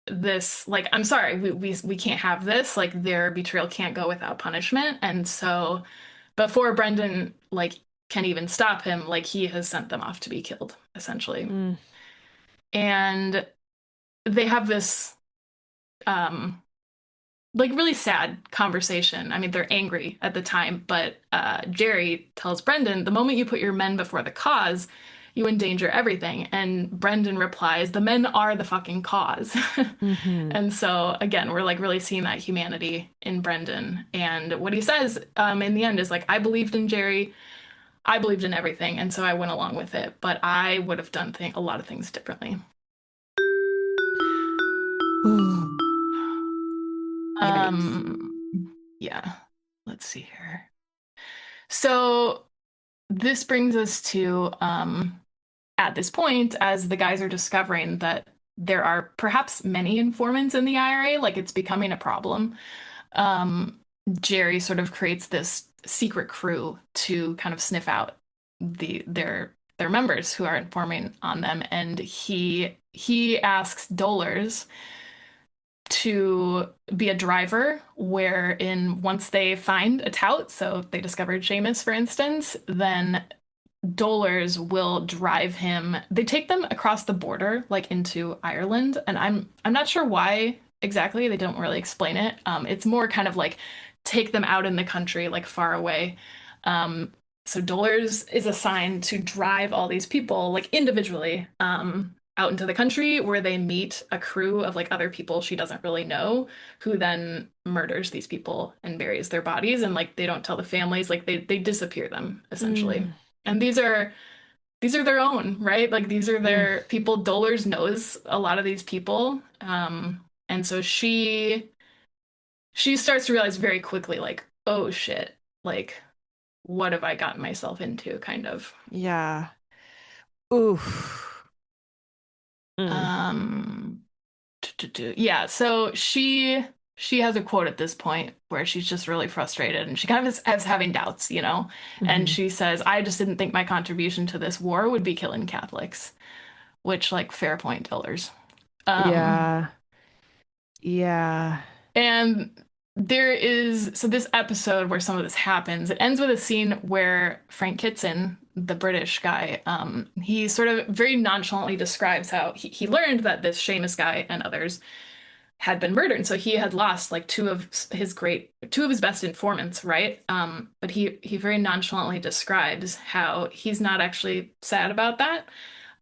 this like I'm sorry we can't have this like their betrayal can't go without punishment and so before Brendan like can even stop him like he has sent them off to be killed essentially Mm. and they have this um like really sad conversation. I mean, they're angry at the time, but Jerry tells Brendan, the moment you put your men before the cause, you endanger everything. And Brendan replies, the men are the fucking cause. Hmm. And so again, we're like really seeing that humanity in Brendan. And what he says in the end is like, I believed in Jerry, I believed in everything, and so I went along with it. But I would have done a lot of things differently. Ooh. Yikes. Um, yeah. Let's see here. So this brings us to at this point, as the guys are discovering that there are perhaps many informants in the IRA, like it's becoming a problem. Um, Jerry sort of creates this secret crew to kind of sniff out their members who are informing on them, and he asks Dolers to be a driver, wherein once they find a tout, so they discovered Seamus, for instance, then Dolers will drive him. They take them across the border, like into Ireland, and I'm not sure why exactly. They don't really explain it. It's more kind of like take them out in the country, like far away. Um, so Dolers is assigned to drive all these people, like individually, out into the country where they meet a crew of like other people she doesn't really know, who then murders these people and buries their bodies, and like they don't tell the families, like they disappear them essentially. Mm, And these are their own, right? Like these are mm. their people. Dolers knows a lot of these people. And so she starts to realize very quickly, like, oh shit, like what have I gotten myself into, kind of. Yeah. Oof. Mm. Um, yeah, so she has a quote at this point where she's just really frustrated and she kind of is having doubts, you know? And Mhm. she says, I just didn't think my contribution to this war would be killing Catholics, which, like, fair point, Tillers. Um, Yeah. Yeah. and there is, so this episode where some of this happens, it ends with a scene where Frank Kitson, the British guy, he sort of very nonchalantly describes how he learned that this Seamus guy and others had been murdered. And so he had lost like two of his best informants, right? But he very nonchalantly describes how he's not actually sad about that.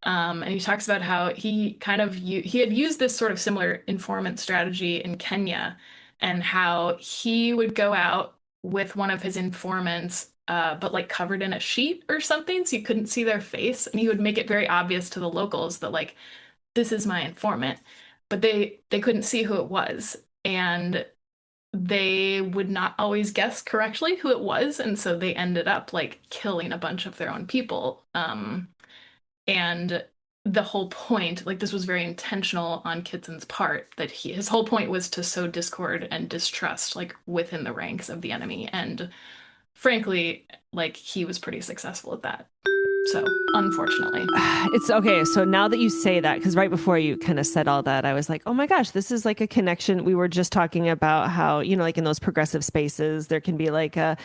And he talks about how he had used this sort of similar informant strategy in Kenya, and how he would go out with one of his informants, but like covered in a sheet or something, so you couldn't see their face, and he would make it very obvious to the locals that like this is my informant, but they couldn't see who it was, and they would not always guess correctly who it was, and so they ended up like killing a bunch of their own people. And the whole point, like this was very intentional on Kitson's part, that his whole point was to sow discord and distrust like within the ranks of the enemy, and frankly, like he was pretty successful at that. So, unfortunately. It's okay. So now that you say that, because right before you kind of said all that, I was like, oh my gosh, this is like a connection. We were just talking about how, like in those progressive spaces, there can be like oh,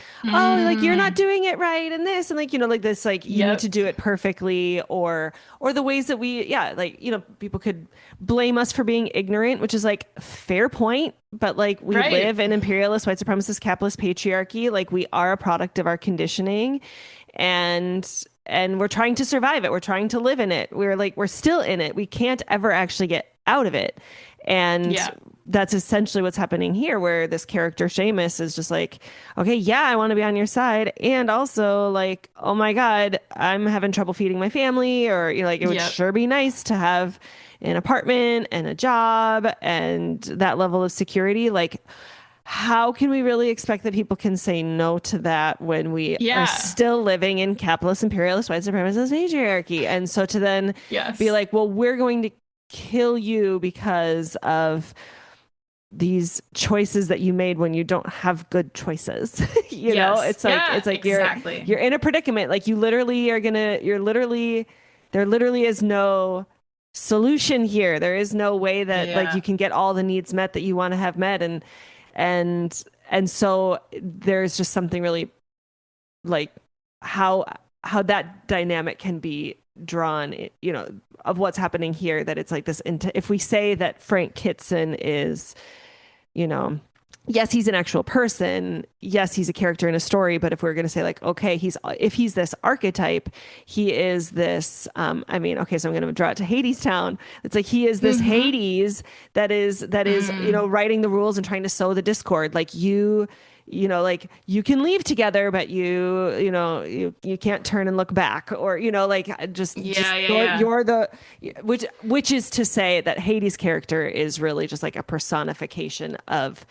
like you're not Mm, doing it right and this, and like, like this, like you need to yep. do it perfectly, or the ways that yeah, like, people could blame us for being ignorant, which is like fair point. But like we Right. live in imperialist, white supremacist, capitalist patriarchy. Like we are a product of our conditioning, and we're trying to survive it. We're trying to live in it. We're still in it. We can't ever actually get out of it. And Yeah. that's essentially what's happening here, where this character Seamus is just like, okay, yeah, I want to be on your side. And also like, oh my God, I'm having trouble feeding my family, or, like it would Yep. sure be nice to have an apartment and a job and that level of security. Like, how can we really expect that people can say no to that when we are Yeah. still living in capitalist, imperialist, white supremacist patriarchy? And so to then be Yes. like, well, we're going to kill you because of these choices that you made when you don't have good choices. Yes. It's Yeah, like exactly. you're in a predicament. Like there literally is no solution here. There is no way that like you Yeah. can get all the needs met that you want to have met. And so there's just something really like how that dynamic can be drawn, of what's happening here, that it's like this if we say that Frank Kitson is, you know, yes, he's an actual person. Yes, he's a character in a story. But if we're going to say like, okay, if he's this archetype, he is this. I mean, okay, so I'm going to draw it to Hadestown. It's like he is this Hmm. Hades that is Mm. writing the rules and trying to sow the discord. Like like you can leave together, but you can't turn and look back, or like just Yeah, yeah, yeah. you're the which is to say that Hades' character is really just like a personification of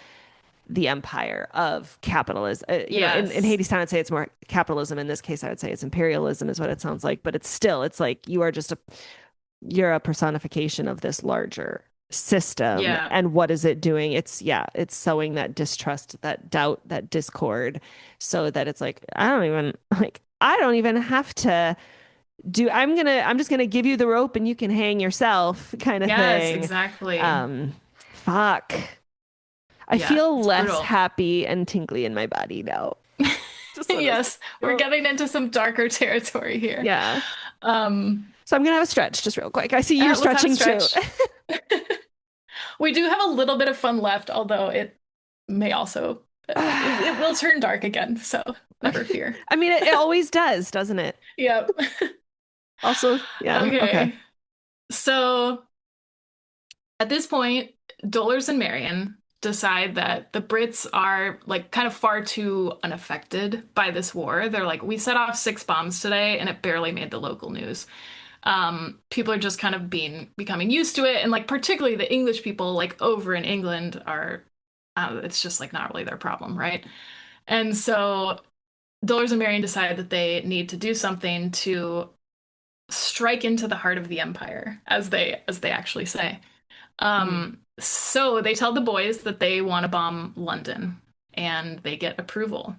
the empire of capitalism. In Yes. Hadestown, I'd say it's more capitalism. In this case, I would say it's imperialism is what it sounds like. But it's like you're a personification of this larger system. Yeah. And what is it doing? It's sowing that distrust, that doubt, that discord, so that it's like, I don't even have to I'm just gonna give you the rope and you can hang yourself kind of Yes, thing. exactly. Um, Fuck. I Yeah, feel it's less brutal. happy and tingly in my body now. Just want to Yes, we're getting into some darker territory here. Yeah. Um, So I'm gonna have a stretch just real quick. I see you let's have a stretching too. stretch. We do have a little bit of fun left, although it may also it will turn dark again, so never fear. I mean, it always does, doesn't it? Yep. Also, yeah. Okay. Okay. So at this point, Dolores and Marion decide that the Brits are like kind of far too unaffected by this war. They're like, we set off 6 bombs today and it barely made the local news. People are just kind of becoming used to it, and like particularly the English people like over in England are it's just like not really their problem, right? And so Dolores and Marion decide that they need to do something to strike into the heart of the empire, as they actually say. So they tell the boys that they want to bomb London, and they get approval.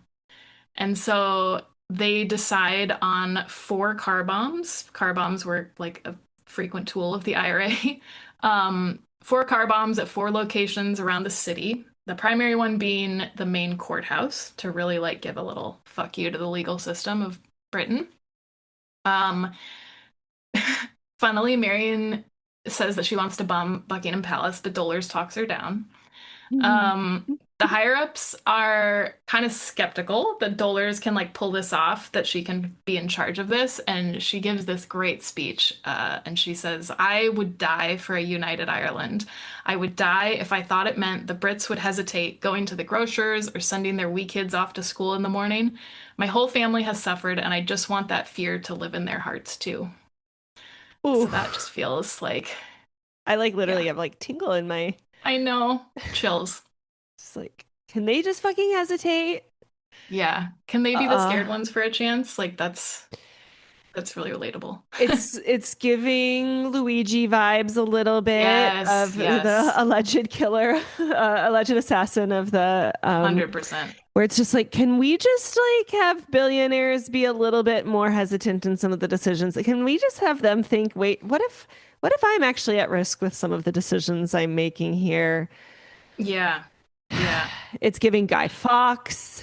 And so they decide on 4 car bombs. Car bombs were like a frequent tool of the IRA. 4 car bombs at 4 locations around the city. The primary one being the main courthouse to really like give a little fuck you to the legal system of Britain. Um, Funnily, Marion says that she wants to bomb Buckingham Palace, but Dolores talks her down. The higher ups are kind of skeptical that Dolores can like pull this off, that she can be in charge of this, and she gives this great speech. And she says, "I would die for a united Ireland. I would die if I thought it meant the Brits would hesitate going to the grocers or sending their wee kids off to school in the morning. My whole family has suffered, and I just want that fear to live in their hearts too." Ooh. So that just feels like, I like literally yeah. have like tingle in my. I know, chills. Just like, can they just fucking hesitate? Yeah. Can they be the Uh, scared ones for a chance? Like that's really relatable. it's giving Luigi vibes a little bit Yes, of the yes. alleged killer, alleged assassin of the 100%. where it's just like, can we just like have billionaires be a little bit more hesitant in some of the decisions? Like, can we just have them think, wait, what if I'm actually at risk with some of the decisions I'm making here? Yeah. Yeah. It's giving Guy Fawkes.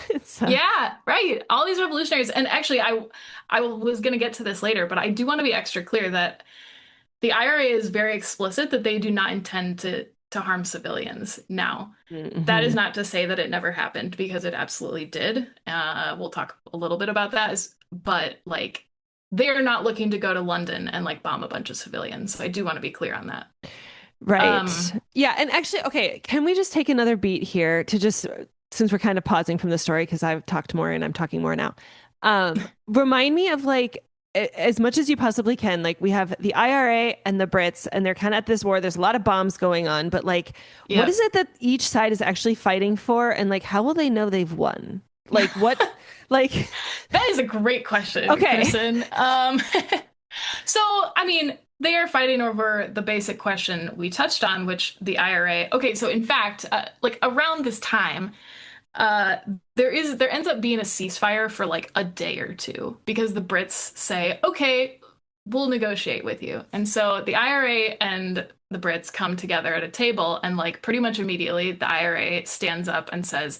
It's Yeah, right. All these revolutionaries, and actually I was going to get to this later, but I do want to be extra clear that the IRA is very explicit that they do not intend to harm civilians. Now, that is Mhm. not to say that it never happened, because it absolutely did. We'll talk a little bit about that, but like they're not looking to go to London and like bomb a bunch of civilians. So I do want to be clear on that. Right. Um, Yeah. And actually, okay, can we just take another beat here to just, since we're kind of pausing from the story, because I've talked more and I'm talking more now. Remind me of like, as much as you possibly can, like we have the IRA and the Brits, and they're kind of at this war. There's a lot of bombs going on, but like, what yep. is it that each side is actually fighting for? And like, how will they know they've won? Like, what, like, That is a great question, okay. Kristyn. So, I mean, they are fighting over the basic question we touched on, which the IRA. Okay, so in fact, like around this time, uh, there ends up being a ceasefire for like a day or two because the Brits say, "Okay, we'll negotiate with you." And so the IRA and the Brits come together at a table, and like pretty much immediately, the IRA stands up and says,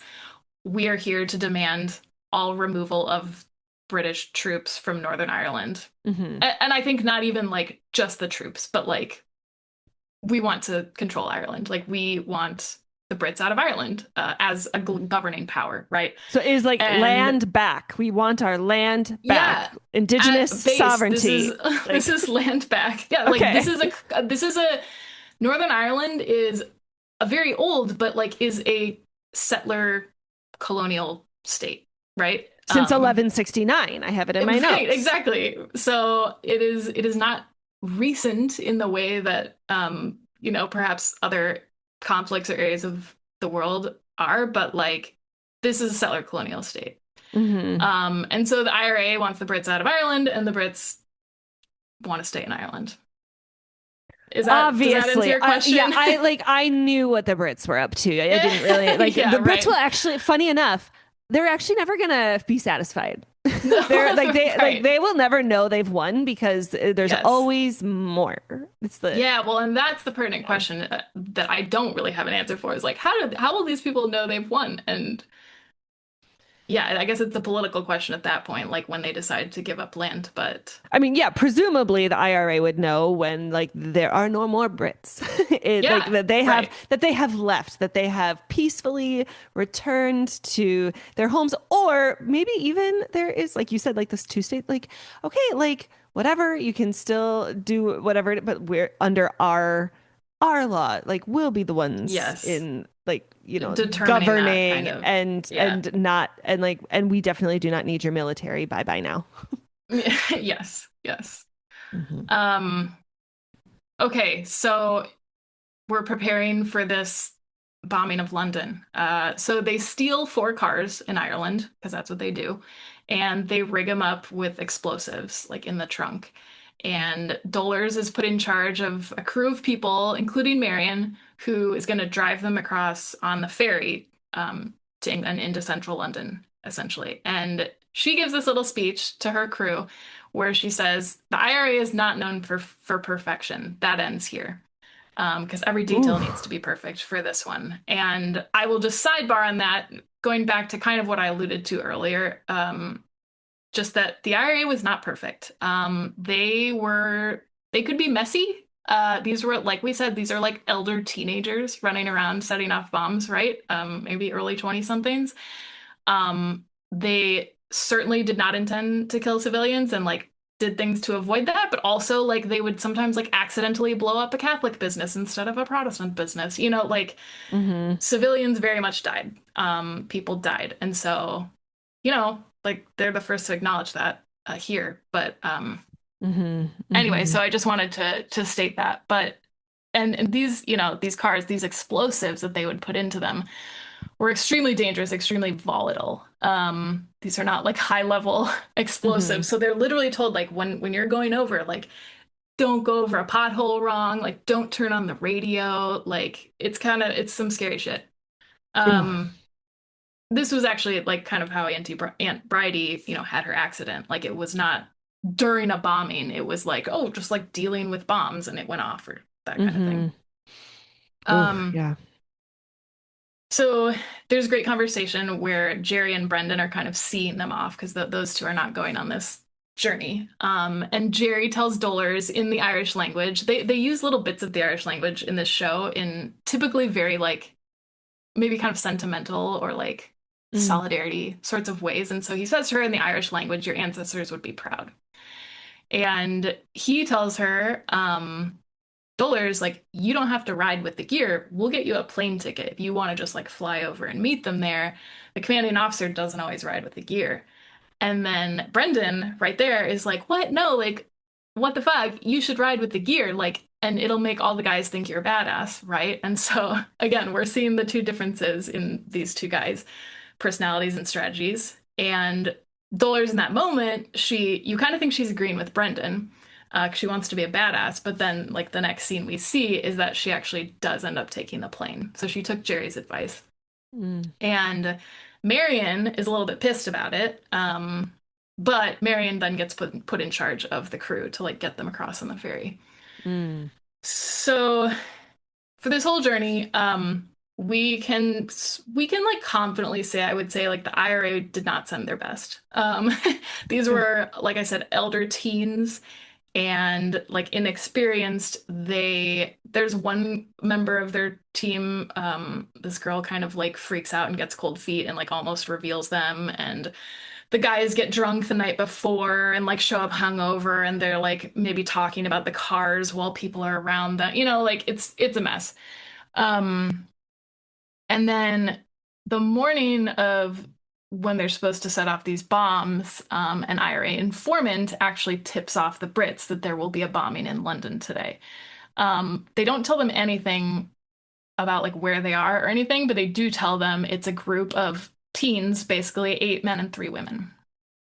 "We are here to demand all removal of British troops from Northern Ireland." Hmm. And I think not even like just the troops, but like we want to control Ireland. Like we want the Brits out of Ireland as a governing power, right? So it is like And land back. We want our land back. yeah, Indigenous at base, this is sovereignty. this Like, is land back. Yeah, like okay. this is a Northern Ireland is a very old, but like is a settler colonial state, right? Since 1169, I have it in my Right, notes. exactly. So it is not recent in the way that perhaps other conflicts or areas of the world are, but like this is a settler colonial state. Hmm. And so the IRA wants the Brits out of Ireland, and the Brits want to stay in Ireland. Does that answer Obviously, your question? I knew what the Brits were up to. I didn't really like Yeah, the Brits will right. actually, funny enough, they're actually never gonna be satisfied. No, They're right. they will never know they've won because there's Yes. always more. It's the Yeah, well, and that's the pertinent yeah. question that I don't really have an answer for is like how will these people know they've won? And yeah, I guess it's a political question at that point, like when they decide to give up land, but I mean, yeah, presumably the IRA would know when like there are no more Brits. Like yeah, right. that they have left, that they have peacefully returned to their homes, or maybe even there is, like you said, like this two-state, like, okay, like whatever, you can still do whatever, but we're under our law, like we'll be the ones Yes. in like, Determining that kind governing of, yeah. and not and like and we definitely do not need your military. Bye bye now. Yes, yes. Hmm. Um, okay, so we're preparing for this bombing of London. So they steal four cars in Ireland, because that's what they do, and they rig them up with explosives, like in the trunk. And Dolores is put in charge of a crew of people, including Marion, who is going to drive them across on the ferry to England into central London, essentially. And she gives this little speech to her crew where she says, the IRA is not known for perfection. That ends here because every Ooh. detail needs to be perfect for this one. And I will just sidebar on that, going back to kind of what I alluded to earlier, just that the IRA was not perfect. They could be messy. These were, like we said, these are like elder teenagers running around setting off bombs, right? Maybe early 20 somethings. They certainly did not intend to kill civilians and like did things to avoid that, but also like they would sometimes like accidentally blow up a Catholic business instead of a Protestant business. Like Hmm. civilians very much died. People died. And so, like they're the first to acknowledge that here. But Hmm. anyway, Hmm. so I just wanted to state that. But and these, these cars, these explosives that they would put into them were extremely dangerous, extremely volatile. These are not like high level Hmm. explosives. So they're literally told like when you're going over, like don't go over a pothole wrong, like don't turn on the radio. Like it's some scary shit. Ooh. Um, this was actually like kind of how Aunt Bridie, had her accident. Like it was not during a bombing. It was like, oh, just like dealing with bombs and it went off or that kind of Hmm. thing. Ooh. Um, Yeah. So there's great conversation where Jerry and Brendan are kind of seeing them off because those two are not going on this journey. And Jerry tells Dolores in the Irish language. They use little bits of the Irish language in this show in typically very like maybe kind of sentimental or like Mm. solidarity sorts of ways. And so he says to her in the Irish language, your ancestors would be proud. And he tells her, Dollar's like, you don't have to ride with the gear. We'll get you a plane ticket if you want to just like fly over and meet them there. The commanding officer doesn't always ride with the gear. And then Brendan right there is like, what? No, like, what the fuck? You should ride with the gear. Like, and it'll make all the guys think you're a badass, right? And so again, we're seeing the two differences in these two guys' personalities and strategies. And Dollar's in that moment, you kind of think she's agreeing with Brendan 'cause she wants to be a badass. But then, like, the next scene we see is that she actually does end up taking the plane. So she took Jerry's advice. Mm. And Marion is a little bit pissed about it. But Marion then gets put in charge of the crew to like get them across on the ferry. Mm. So for this whole journey, we can like confidently say, I would say like the IRA did not send their best. These Yeah. were, like I said, elder teens and like inexperienced. There's one member of their team, this girl kind of like freaks out and gets cold feet and like almost reveals them. And the guys get drunk the night before and like show up hungover and they're like maybe talking about the cars while people are around them. Like it's a mess. Um, and then the morning of when they're supposed to set off these bombs, an IRA informant actually tips off the Brits that there will be a bombing in London today. They don't tell them anything about like where they are or anything, but they do tell them it's a group of teens, basically 8 men and 3 women.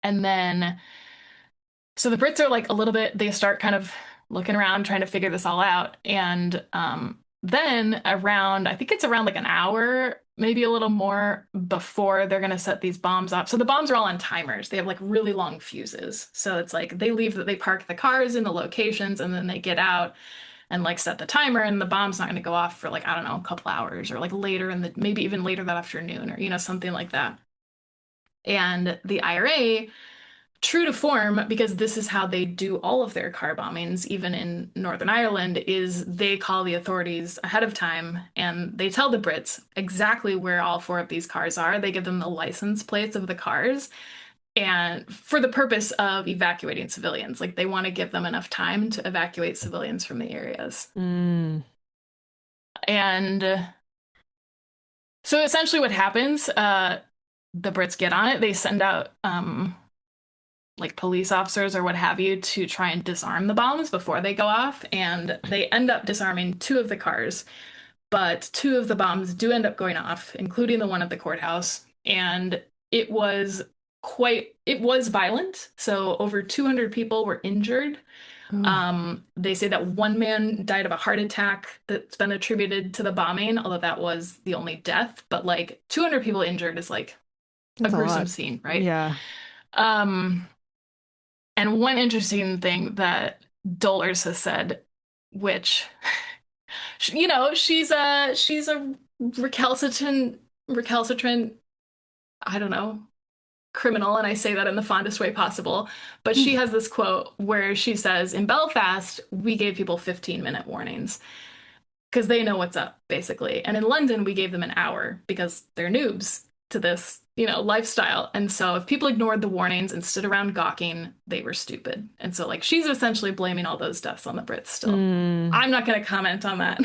And then, so the Brits are like a little bit, they start kind of looking around, trying to figure this all out. And then around, I think it's around like an hour, maybe a little more before they're going to set these bombs up. So the bombs are all on timers. They have like really long fuses. So it's like they park the cars in the locations and then they get out and like set the timer and the bomb's not going to go off for like, I don't know, a couple hours or like later in the, maybe even later that afternoon or, something like that. And the IRA, true to form, because this is how they do all of their car bombings, even in Northern Ireland, is they call the authorities ahead of time and they tell the Brits exactly where all 4 of these cars are. They give them the license plates of the cars and for the purpose of evacuating civilians. Like they want to give them enough time to evacuate civilians from the areas. Mm. And so essentially what happens, the Brits get on it. They send out like police officers or what have you to try and disarm the bombs before they go off. And they end up disarming 2 of the cars, but 2 of the bombs do end up going off, including the one at the courthouse. And it was violent. So over 200 people were injured. They say that 1 man died of a heart attack that's been attributed to the bombing, although that was the only death. But like 200 people injured is like a gruesome scene, right? Yeah. And one interesting thing that Dolores has said, which, she's a recalcitrant, I don't know, criminal, and I say that in the fondest way possible. But she has this quote where she says, "In Belfast, we gave people 15-minute warnings because they know what's up, basically. And in London, we gave them an hour because they're noobs to this, lifestyle. And so if people ignored the warnings and stood around gawking, they were stupid." And so like she's essentially blaming all those deaths on the Brits still. I'm not going to comment on that.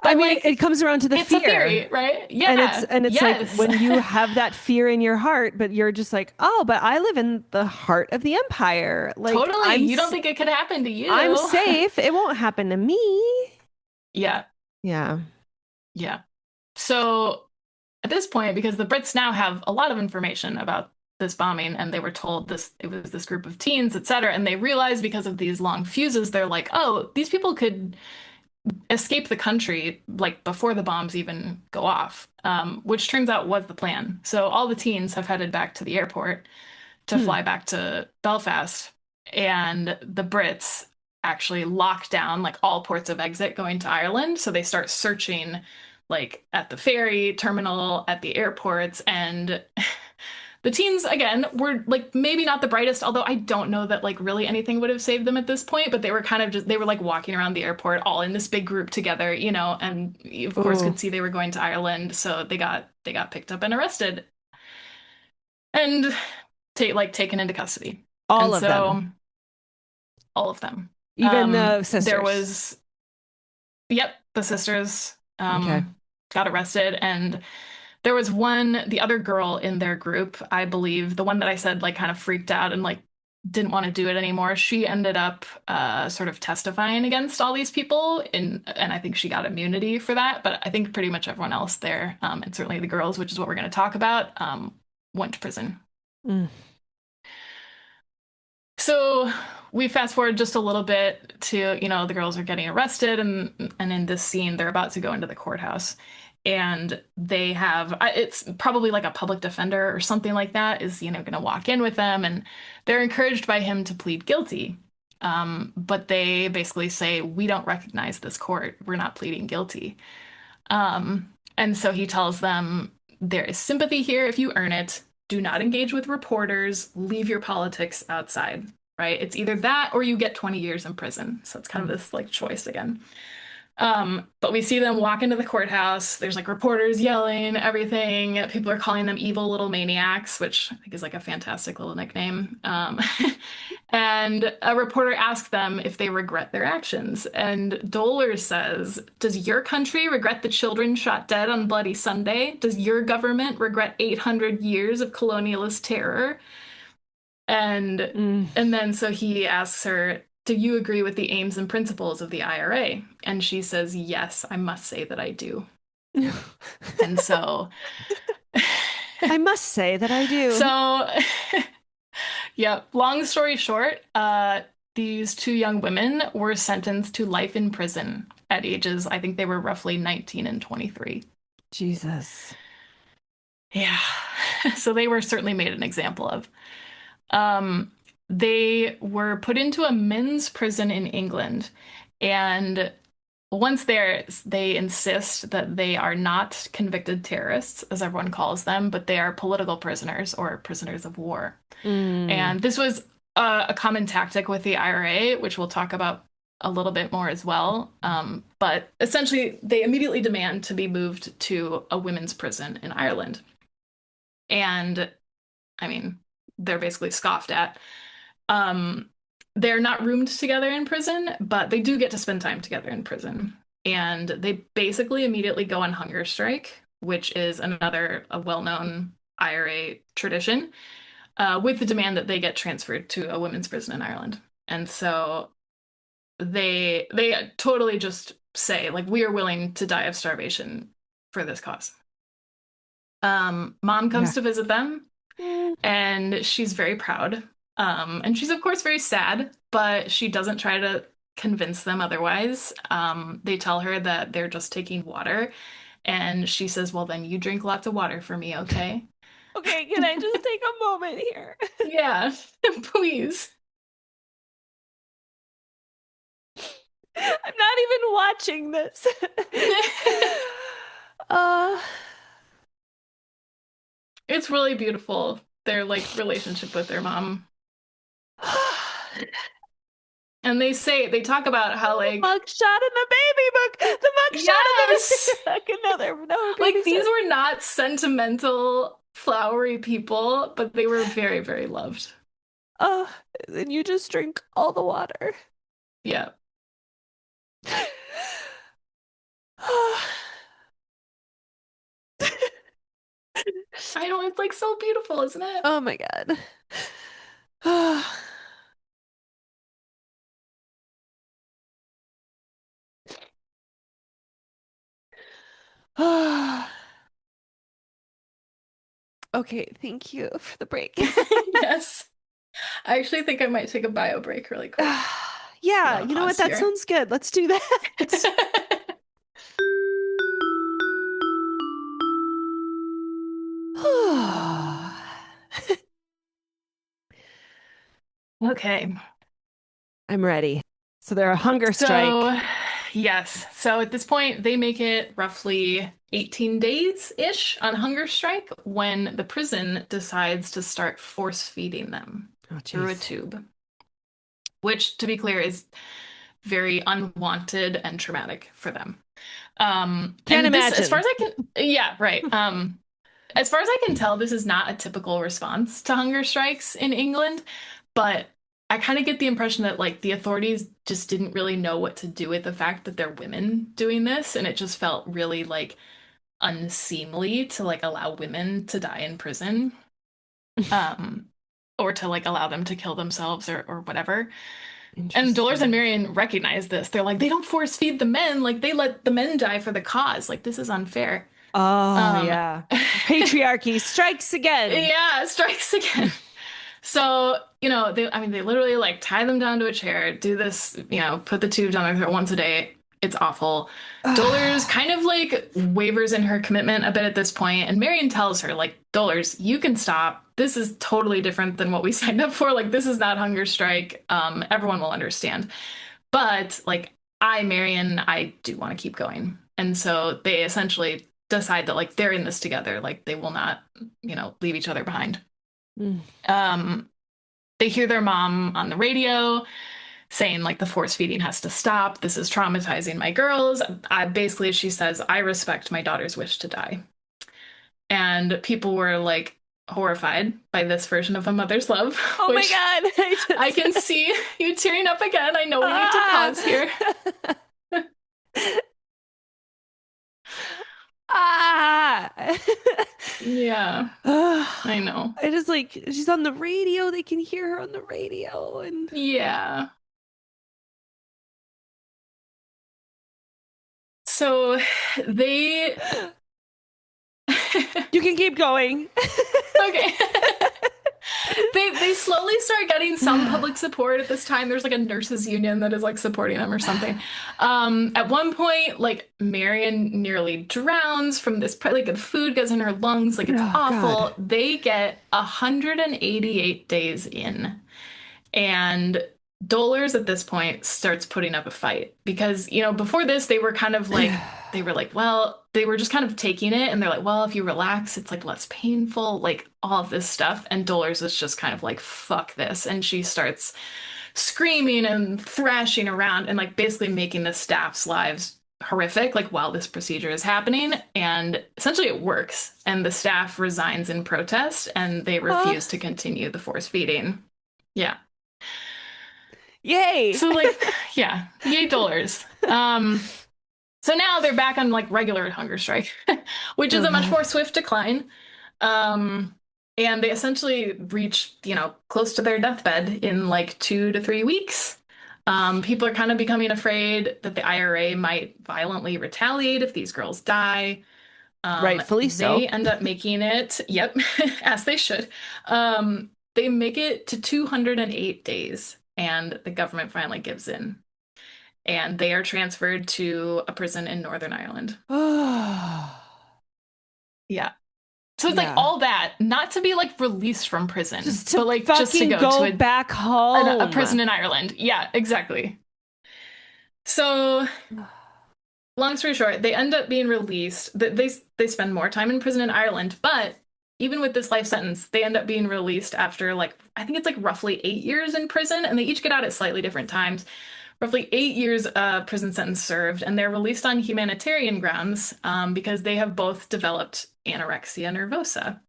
But I mean, it comes around to the it's fear. A theory, right? Yeah. And it's like when you have that fear in your heart, but you're just like, oh, but I live in the heart of the empire. Like totally. You don't think it could happen to you. I'm safe. It won't happen to me. Yeah. Yeah. Yeah. So at this point, because the Brits now have a lot of information about this bombing and they were told it was this group of teens, etc. And they realize because of these long fuses, they're like, oh, these people could escape the country like before the bombs even go off, which turns out was the plan. So all the teens have headed back to the airport to fly back to Belfast, and the Brits actually lock down like all ports of exit going to Ireland. So they start searching like at the ferry terminal, at the airports, and the teens, again, were like maybe not the brightest, although I don't know that like really anything would have saved them at this point, but they were kind of they were like walking around the airport all in this big group together, and of course could see they were going to Ireland, so they got picked up and arrested and taken into custody. All of them. All of them. Even the sisters. There was, yep, the sisters got arrested, and there was the other girl in their group, I believe, the one that I said like kind of freaked out and like didn't want to do it anymore. She ended up sort of testifying against all these people, and I think she got immunity for that. But I think pretty much everyone else there, and certainly the girls, which is what we're going to talk about, went to prison. So we fast forward just a little bit to, the girls are getting arrested, and in this scene, they're about to go into the courthouse. And they have, it's probably like a public defender or something like that is, going to walk in with them, and they're encouraged by him to plead guilty. But they basically say, we don't recognize this court. We're not pleading guilty. And so he tells them, there is sympathy here if you earn it. Do not engage with reporters. Leave your politics outside, right? It's either that or you get 20 years in prison. So it's kind of this like choice again. But we see them walk into the courthouse. There's like reporters yelling, everything. People are calling them evil little maniacs, which I think is like a fantastic little nickname. And a reporter asks them if they regret their actions. And Doler says, does your country regret the children shot dead on Bloody Sunday? Does your government regret 800 years of colonialist terror? And then so he asks her, do you agree with the aims and principles of the IRA? And she says, yes, I must say that I do. And so, I must say that I do. so, yeah, long story short, these two young women were sentenced to life in prison at ages, I think they were roughly 19 and 23. Jesus. Yeah. So they were certainly made an example of. Um, they were put into a men's prison in England, and once there, they insist that they are not convicted terrorists, as everyone calls them, but they are political prisoners or prisoners of war. Mm. And this was a common tactic with the IRA, which we'll talk about a little bit more as well. But essentially, they immediately demand to be moved to a women's prison in Ireland. And I mean, they're basically scoffed at. Um, they're not roomed together in prison, but they do get to spend time together in prison. And they basically immediately go on hunger strike, which is another a well-known IRA tradition, with the demand that they get transferred to a women's prison in Ireland. And so they totally just say, like, we are willing to die of starvation for this cause. Mom Yeah. comes to visit them, and she's very proud. And she's, of course, very sad, but she doesn't try to convince them otherwise. They tell her that they're just taking water, and she says, well, then you drink lots of water for me, okay? Okay, can I just take a moment here? Yeah, please. I'm not even watching this. uh It's really beautiful, their like relationship with their mom. And they talk about how like mugshot in the baby book. The mugshot yes! in the baby book. No, Like these were not sentimental, flowery people, but they were very, very loved. Then you just drink all the water. Yeah. I know, it's like so beautiful, isn't it? Oh my God. Okay, thank you for the break. Yes. I actually think I might take a bio break really quick. Yeah, you know what? That sounds good. Let's do that. Okay. I'm ready. So they're a hunger strike. Yes. So at this point, they make it roughly 18 days-ish on hunger strike when the prison decides to start force feeding them through a tube, which, to be clear, is very unwanted and traumatic for them. Can't imagine. As far as I can, yeah, right. As far as I can tell, this is not a typical response to hunger strikes in England, but I kind of get the impression that like the authorities just didn't really know what to do with the fact that they're women doing this, and it just felt really like unseemly to like allow women to die in prison, or to like allow them to kill themselves or whatever. And Dolores and Marion recognize this. They're like, they don't force feed the men, like they let the men die for the cause. Like this is unfair. Oh, yeah. Patriarchy strikes again. Yeah, strikes again. So, you know, they literally like tie them down to a chair, do this, you know, put the tube down their throat once a day. It's awful. Dolores kind of like wavers in her commitment a bit at this point, and Marion tells her, like, Dolores, you can stop. This is totally different than what we signed up for. Like, this is not hunger strike. Everyone will understand. But like, Marion, I do want to keep going. And so they essentially decide that like they're in this together. Like they will not, you know, leave each other behind. They hear their mom on the radio saying like the force feeding has to stop. This is traumatizing my girls. Basically, she says, I respect my daughter's wish to die. And people were like horrified by this version of a mother's love. Oh my God. I can see you tearing up again. I know we need to pause here. Yeah. I know. I just like she's on the radio. They can hear her on the radio, and yeah. So they You can keep going. okay. They slowly start getting some public support at this time. There's like a nurses union that is like supporting them or something. At one point, like Marion nearly drowns from this, like the food goes in her lungs, like it's Oh God. awful. They get 188 days in, and Dolers at this point starts putting up a fight because, before this, they were kind of like, well, they were just kind of taking it and they're like, well, if you relax, it's like less painful, like all of this stuff. And Dolers is just kind of like, fuck this. And she starts screaming and thrashing around and like basically making the staff's lives horrific, like while this procedure is happening. And essentially it works. And the staff resigns in protest and they Oh, refuse to continue the force feeding. Yeah. yay. So like, yeah, yay dollars. So now they're back on like regular hunger strike, which is Oh a much God. more swift decline. And they essentially reach, close to their deathbed in like 2 to 3 weeks. People are kind of becoming afraid that the IRA might violently retaliate if these girls die. Rightfully They so. end up making it, yep, as they should. They make it to 208 days, and the government finally gives in. And they are transferred to a prison in Northern Ireland. Oh, Yeah. So it's like yeah. all that, not to be like released from prison, Just to but like just to fucking go to go back a home. prison in Ireland. Yeah, exactly. So long story short, they end up being released. They spend more time in prison in Ireland, but even with this life sentence, they end up being released after like I think it's like roughly 8 years in prison, and they each get out at slightly different times. Roughly 8 years prison sentence served, and they're released on humanitarian grounds because they have both developed anorexia nervosa.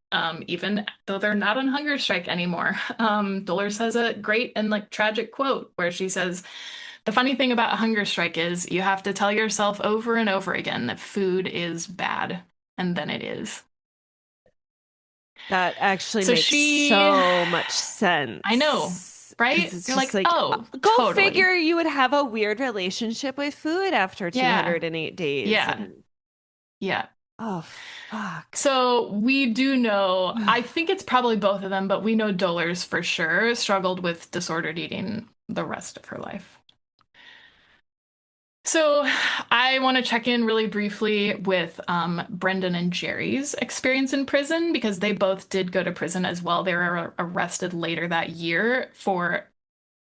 Even though they're not on hunger strike anymore. Dolores has a great and like tragic quote where she says, the funny thing about a hunger strike is you have to tell yourself over and over again that food is bad, and then it is. That actually So makes she, so much I know, sense. Because right? it's You're just like, like, oh, go totally. figure you would have a weird relationship with food after Yeah, 208 days. yeah, And yeah. oh, fuck. So we do know, I think it's probably both of them, but we know Dolores for sure struggled with disordered eating the rest of her life. So I want to check in really briefly with Brendan and Jerry's experience in prison because they both did go to prison as well. They were arrested later that year for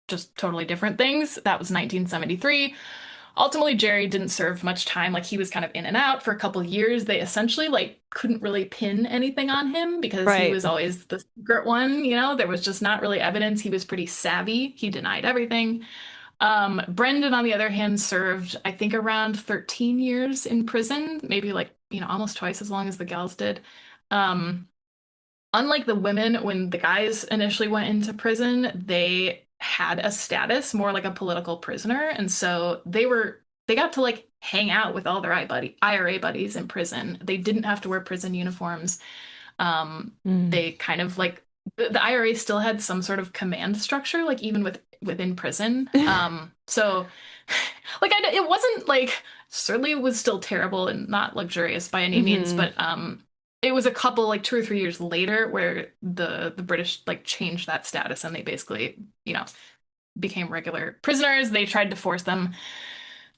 just totally different things. That was 1973. Ultimately, Jerry didn't serve much time. Like he was kind of in and out for a couple of years. They essentially like couldn't really pin anything on him because he Right. was always the secret one, There was just not really evidence. He was pretty savvy. He denied everything. Brendan, on the other hand, served, I think, around 13 years in prison, maybe like, almost twice as long as the gals did. Um, Unlike the women, when the guys initially went into prison, they had a status more like a political prisoner. And so they got to like hang out with all their IRA buddies in prison. They didn't have to wear prison uniforms. Mm. They kind of like the IRA still had some sort of command structure, like even within prison. So like it wasn't like certainly it was still terrible and not luxurious by any means, Hmm. but it was a couple like 2 or 3 years later where the British like changed that status and they basically, became regular prisoners. They tried to force them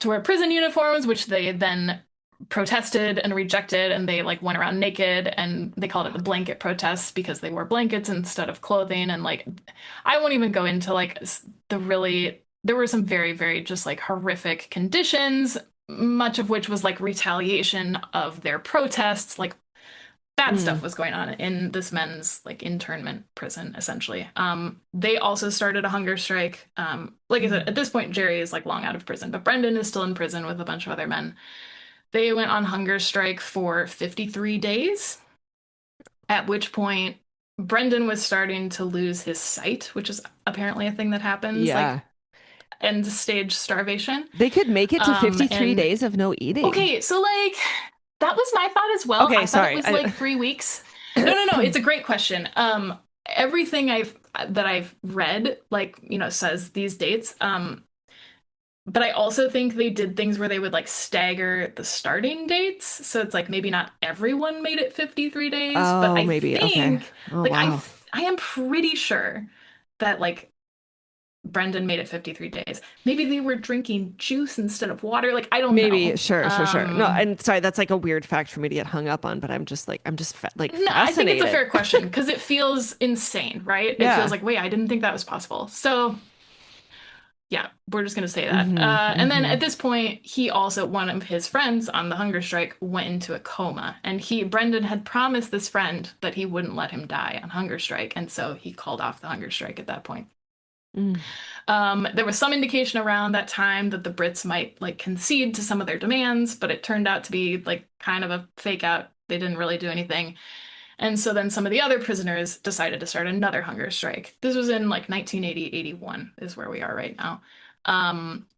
to wear prison uniforms, which they then protested and rejected, and they like went around naked and they called it the blanket protests because they wore blankets instead of clothing. And like I won't even go into like the really there were some very, very just like horrific conditions, much of which was like retaliation of their protests. Like bad stuff Mm. was going on in this men's like internment prison essentially. They also started a hunger strike. Like I said, at this point Jerry is like long out of prison, but Brendan is still in prison with a bunch of other men. They went on hunger strike for 53 days, at which point Brendan was starting to lose his sight, which is apparently a thing that happens, like Yeah. end stage starvation. They could make it to 53 And days of no eating. okay, so like that was my thought as well. Okay, I thought it sorry. was like 3 weeks. No, no, no, it's a great question. Everything I've read, like, says these dates. but I also think they did things where they would like stagger the starting dates. So it's like maybe not everyone made it 53 days, but Oh, I maybe. Okay. think Oh, like wow. I am pretty sure that like Brendan made it 53 days. Maybe they were drinking juice instead of water. Like I don't Maybe. know. Sure, sure, sure. No, and sorry, that's like a weird fact for me to get hung up on, but I'm just like No, I think it's a fascinated. fair question because it feels insane, right? It feels Yeah. like, wait, I didn't think that was possible. So yeah, we're just gonna say that. Hmm. And then Hmm. at this point, he also, one of his friends on the hunger strike went into a coma. And Brendan had promised this friend that he wouldn't let him die on hunger strike. And so he called off the hunger strike at that point. Mm. There was some indication around that time that the Brits might like concede to some of their demands, but it turned out to be like kind of a fake out. They didn't really do anything. And so then some of the other prisoners decided to start another hunger strike. This was in like 1980, 81 is where we are right now.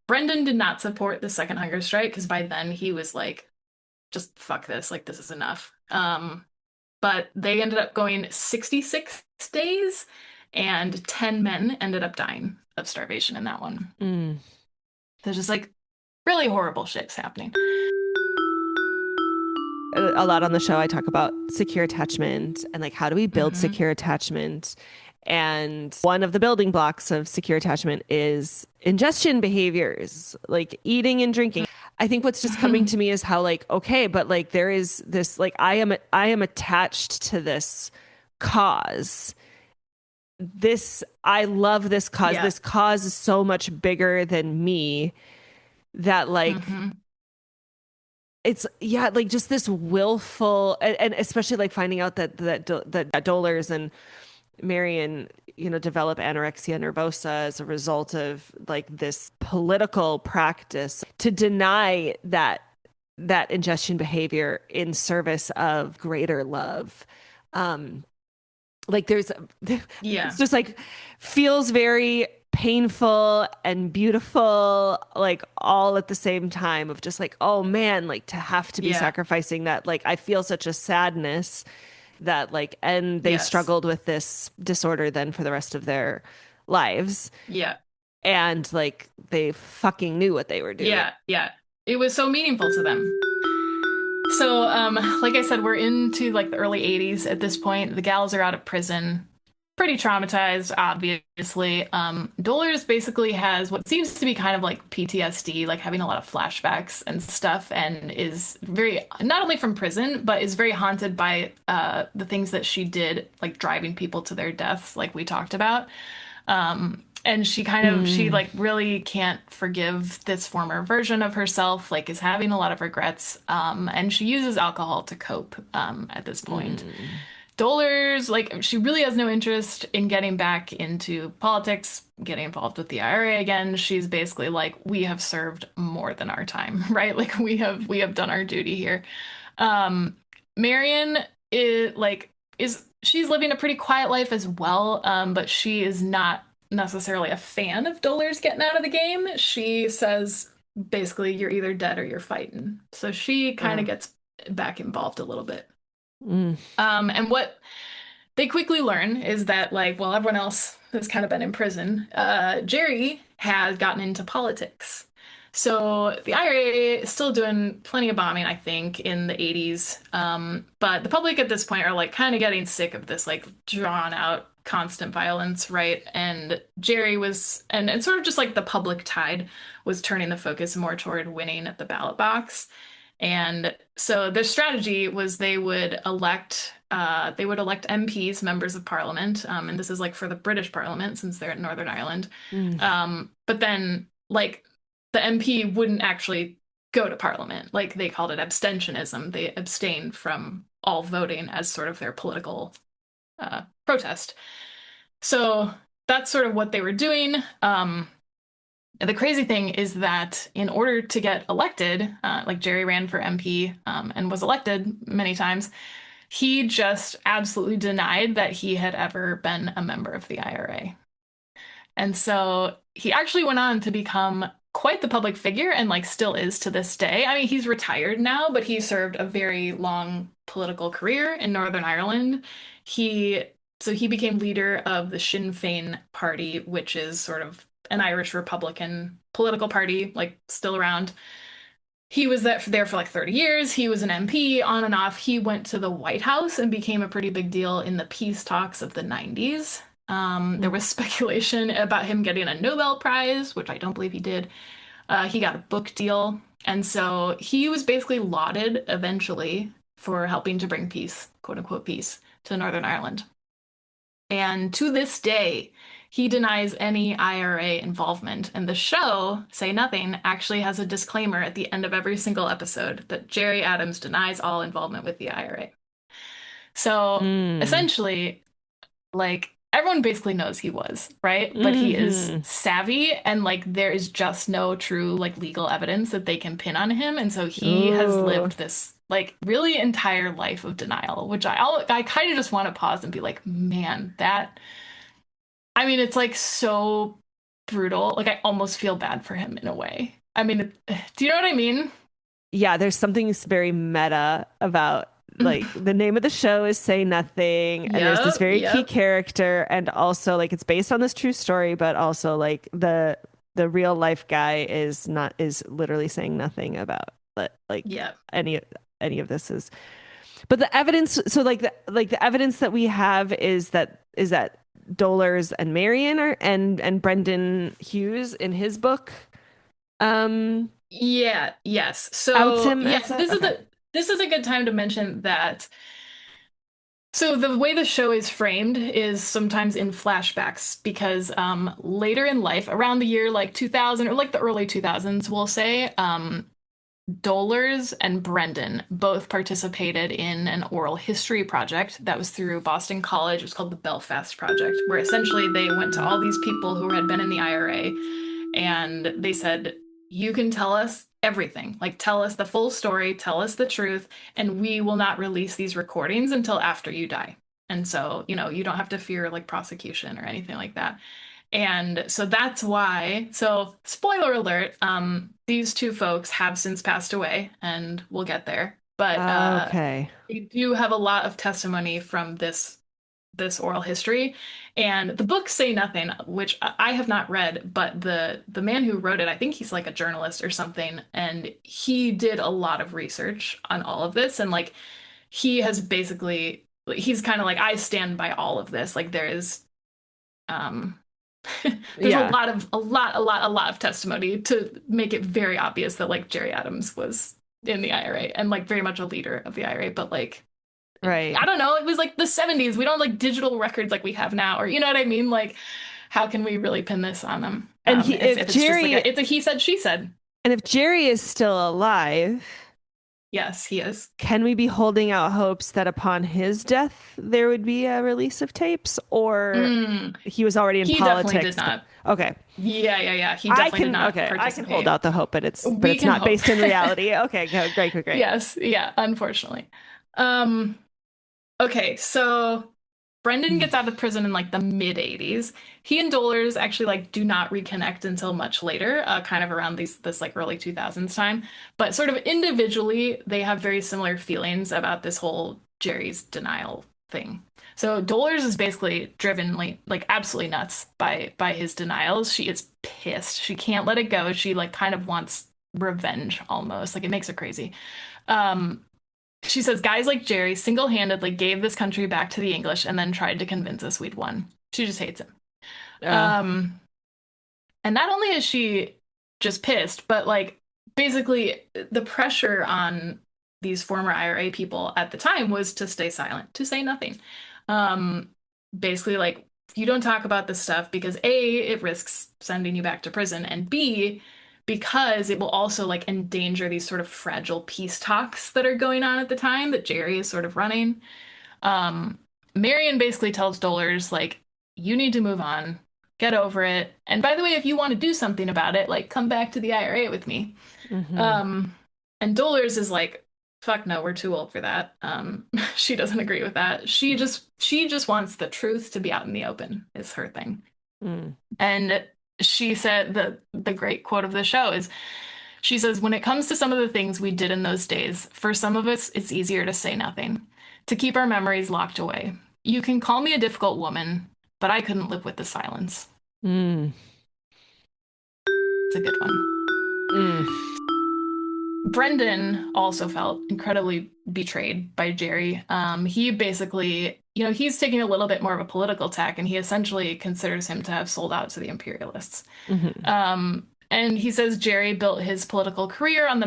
Brendan did not support the second hunger strike because by then he was like, just fuck this, like this is enough. But they ended up going 66 days and 10 men ended up dying of starvation in that one. Mm. There's just like really horrible shit's happening. A lot on the show, I talk about secure attachment and like how do we build Hmm. secure attachment? And one of the building blocks of secure attachment is ingestion behaviors, like eating and drinking. I think what's just coming to me is how like, okay, but like there is this like I am attached to this cause. This I love this cause. Yeah. This cause is so much bigger than me that like Hmm. it's yeah like just this willful and especially like finding out that Dolores and Marion, you know, develop anorexia nervosa as a result of like this political practice to deny that ingestion behavior in service of greater love. Um, like there's it's Yeah. just like feels very painful and beautiful like all at the same time of just like oh man like to have to be Yeah. sacrificing that like I feel such a sadness that like and they Yes. struggled with this disorder then for the rest of their lives Yeah. and like they fucking knew what they were doing. Yeah. Yeah. It was so meaningful to them. So, like I said, we're into like the early 80s at this point. The gals are out of prison, pretty traumatized, obviously. Dolores basically has what seems to be kind of like PTSD, like having a lot of flashbacks and stuff, and is very, not only from prison, but is very haunted by the things that she did, like driving people to their deaths, like we talked about. And she Mm, like really can't forgive this former version of herself, like is having a lot of regrets. And she uses alcohol to cope, at this point. mm, Dolers, like, she really has no interest in getting back into politics, getting involved with the IRA again. She's basically like, we have served more than our time, right? Like we have done our duty here. Um, Marion is she's living a pretty quiet life as well, but she is not necessarily a fan of Dolores getting out of the game. She says basically you're either dead or you're fighting. So she kind uh, of gets back involved a little bit. mm, And what they quickly learn is that, like, well, everyone else has kind of been in prison. Jerry has gotten into politics. So the IRA is still doing plenty of bombing, I think, in the 80s. But the public at this point are like kind of getting sick of this like drawn out constant violence, right? And Jerry was, and sort of just like the public tide was turning the focus more toward winning at the ballot box. And so their strategy was they would elect MPs, members of parliament, and this is like for the British Parliament since they're in Northern Ireland. mm. But then like the MP wouldn't actually go to parliament. Like they called it abstentionism. They abstained from all voting as sort of their political protest. So that's sort of what they were doing. The crazy thing is that in order to get elected, like Jerry ran for MP and was elected many times, he just absolutely denied that he had ever been a member of the IRA. And so he actually went on to become quite the public figure and like still is to this day. I mean, he's retired now, but he served a very long political career in Northern Ireland. He he became leader of the Sinn Féin party, which is sort of an Irish Republican political party, like still around. He was there for like 30 years. He was an MP on and off. He went to the White House and became a pretty big deal in the peace talks of the 90s. There was speculation about him getting a Nobel Prize, which I don't believe he did. He got a book deal. And so he was basically lauded eventually for helping to bring peace, quote unquote, peace to Northern Ireland. And to this day, he denies any IRA involvement. And the show, Say Nothing, actually has a disclaimer at the end of every single episode that Gerry Adams denies all involvement with the IRA. So essentially, like, everyone basically knows he was, right? But he is savvy, and like there is just no true like legal evidence that they can pin on him. And so he has lived this like really entire life of denial, which I kind of just want to pause and be like, man, that I mean, it's like so brutal. Like I almost feel bad for him in a way. I mean, do you know what I mean? Yeah, there's something very meta about like the name of the show is Say Nothing, and there's this very key character, and also like it's based on this true story, but also like the real life guy is literally saying nothing about like any of this is. But the evidence, so like the evidence that we have is that Dolores and Marion are and Brendan Hughes in his book. Yes. So Outs him yes, okay. This is a good time to mention that. So the way the show is framed is sometimes in flashbacks because later in life, around the year like 2000 or like the early 2000s, we'll say, Dolores and Brendan both participated in an oral history project that was through Boston College. It was called the Belfast Project, where essentially they went to all these people who had been in the IRA and they said, you can tell us everything. Like, tell us the full story, tell us the truth, and we will not release these recordings until after you die. And so, you know, you don't have to fear like prosecution or anything like that. And so that's why, so spoiler alert, these two folks have since passed away, and we'll get there. But Okay. we do have a lot of testimony from this oral history. And the books Say Nothing, which I have not read, but the man who wrote it, I think he's like a journalist or something, and he did a lot of research on all of this. And like he has basically he's kind of like, I stand by all of this. Like there is um there's a lot of testimony to make it very obvious that like Gerry Adams was in the IRA and like very much a leader of the IRA, but like Right. I don't know, it was like the 70s. We don't have like digital records like we have now, or you know what I mean? Like, how can we really pin this on them? And If it's just like it's a he said, she said. and if Gerry is still alive, Yes, he is. can we be holding out hopes that upon his death there would be a release of tapes, or he was already in He politics? definitely did not. Okay. Yeah. He definitely did not participate. I can hold out the hope, but it's can not hope. based in reality. Okay, great. Yes, yeah, unfortunately. Okay, so Brendan gets out of prison in like the mid 80s. He and Dolores actually like do not reconnect until much later, kind of around this like early 2000s time. But sort of individually, they have very similar feelings about this whole Gerry's denial thing. So Dolores is basically driven like absolutely nuts by his denials. She is pissed. She can't let it go. She like kind of wants revenge almost. Like it makes her crazy. Um, she says guys like Gerry single-handedly gave this country back to the English and then tried to convince us we'd won. She just hates him. And not only is she just pissed, but like basically the pressure on these former IRA people at the time was to stay silent, to say nothing. Basically like you don't talk about this stuff because A, it risks sending you back to prison, and B, because it will also like endanger these sort of fragile peace talks that are going on at the time that Gerry is sort of running. Marion basically tells Dolores like, you need to move on, get over it. And by the way, if you want to do something about it, like come back to the IRA with me. And Dolores is like, fuck no, we're too old for that. She doesn't agree with that. She just wants the truth to be out in the open is her thing. And she said the great quote of the show is, she says, when it comes to some of the things we did in those days, for some of us, it's easier to say nothing, to keep our memories locked away. You can call me a difficult woman, but I couldn't live with the silence. It's a good one. Mm. Brendan also felt incredibly betrayed by Jerry. He basically, he's taking a little bit more of a political tack, and he essentially considers him to have sold out to the imperialists. Hmm. And he says Jerry built his political career on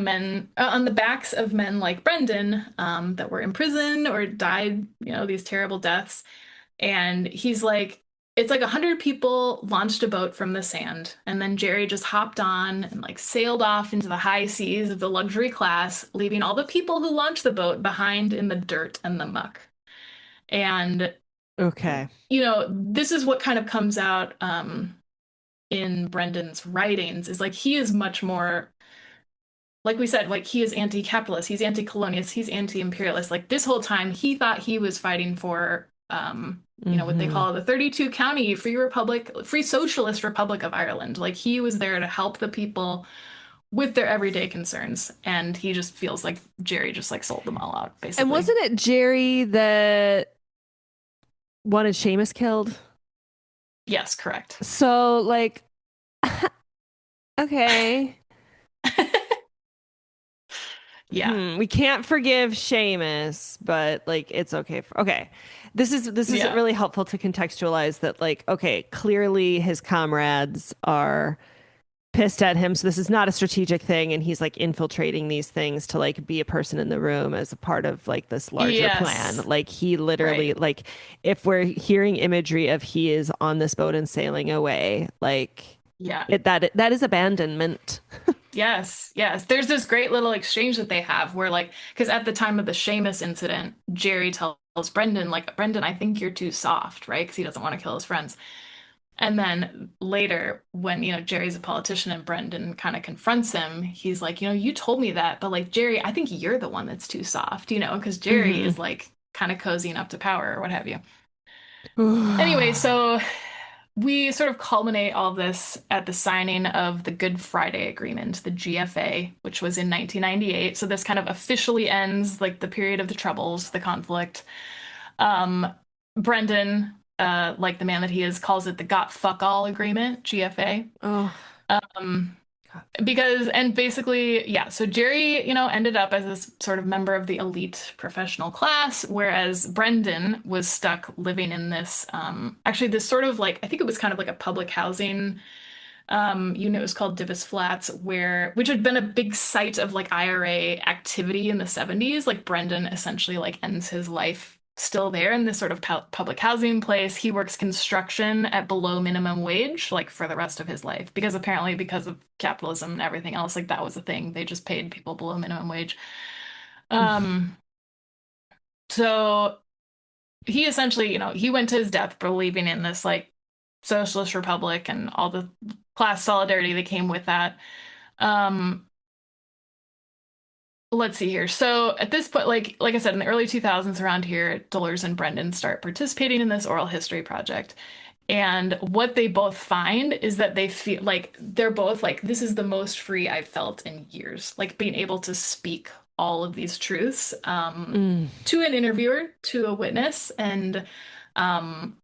on the backs of men like Brendan, that were imprisoned or died, these terrible deaths. And he's like, it's like 100 people launched a boat from the sand, and then Jerry just hopped on and like sailed off into the high seas of the luxury class, leaving all the people who launched the boat behind in the dirt and the muck. And Okay. this is what kind of comes out in Brendan's writings is like he is much more, like we said, like he is anti-capitalist, he's anti-colonialist, he's anti-imperialist. Like this whole time he thought he was fighting for what they Hmm. call the 32 county free republic, free socialist republic of Ireland. Like he was there to help the people with their everyday concerns, and he just feels like Jerry just like sold them all out And basically. wasn't it Jerry that wanted Seamus killed? Yes, correct. So, like, okay. Yeah. We can't forgive Seamus, but like it's okay. Okay. This is Yeah. really helpful to contextualize that like okay, clearly his comrades are pissed at him, so this is not a strategic thing and he's like infiltrating these things to like be a person in the room as a part of like this larger plan. Yes. Like he literally Right. like if we're hearing imagery of he is on this boat and sailing away, like Yeah. that is abandonment. Yes, yes. There's this great little exchange that they have where, like, because at the time of the Seamus incident, Jerry tells Brendan, like, Brendan, I think you're too soft, right? Because he doesn't want to kill his friends. And then later, when, Jerry's a politician and Brendan kind of confronts him, he's like, you told me that, but like, Jerry, I think you're the one that's too soft, because Jerry Hmm. is like kind of cozying up to power or what have you. Anyway, so we sort of culminate all of this at the signing of the Good Friday Agreement, the GFA, which was in 1998. So this kind of officially ends like the period of the Troubles, the conflict. Um, Brendan, like the man that he is, calls it the Got Fuck All Agreement, GFA. Oh, Um, God. because and basically yeah, so Jerry ended up as this sort of member of the elite professional class, whereas Brendan was stuck living in this actually this sort of like I think it was kind of like a public housing unit. It was called Divis Flats, which had been a big site of like IRA activity in the 70s. Like Brendan essentially like ends his life still there in this sort of public housing place. He works construction at below minimum wage like for the rest of his life because apparently because of capitalism and everything else, like that was a thing. They just paid people below minimum wage. Um, so he essentially, he went to his death believing in this like socialist republic and all the class solidarity that came with that. Um, let's see here. So at this point, like I said, in the early 2000s around here, Dolores and Brendan start participating in this oral history project. And what they both find is that they feel like they're both like, this is the most free I've felt in years, like being able to speak all of these truths Mm. to an interviewer, to a witness, and um,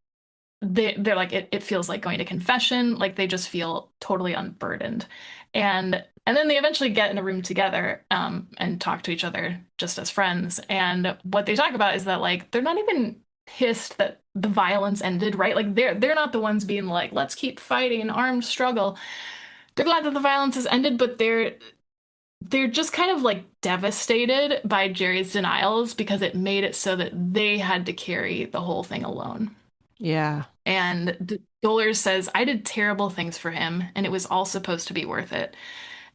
they're like it feels like going to confession, like they just feel totally unburdened. And then they eventually get in a room together and talk to each other just as friends. And what they talk about is that like they're not even pissed that the violence ended, right? Like they're not the ones being like, let's keep fighting, armed struggle. They're glad that the violence has ended, but they're just kind of like devastated by Jerry's denials because it made it so that they had to carry the whole thing alone. Yeah. And Dolores says, I did terrible things for him, and it was all supposed to be worth it.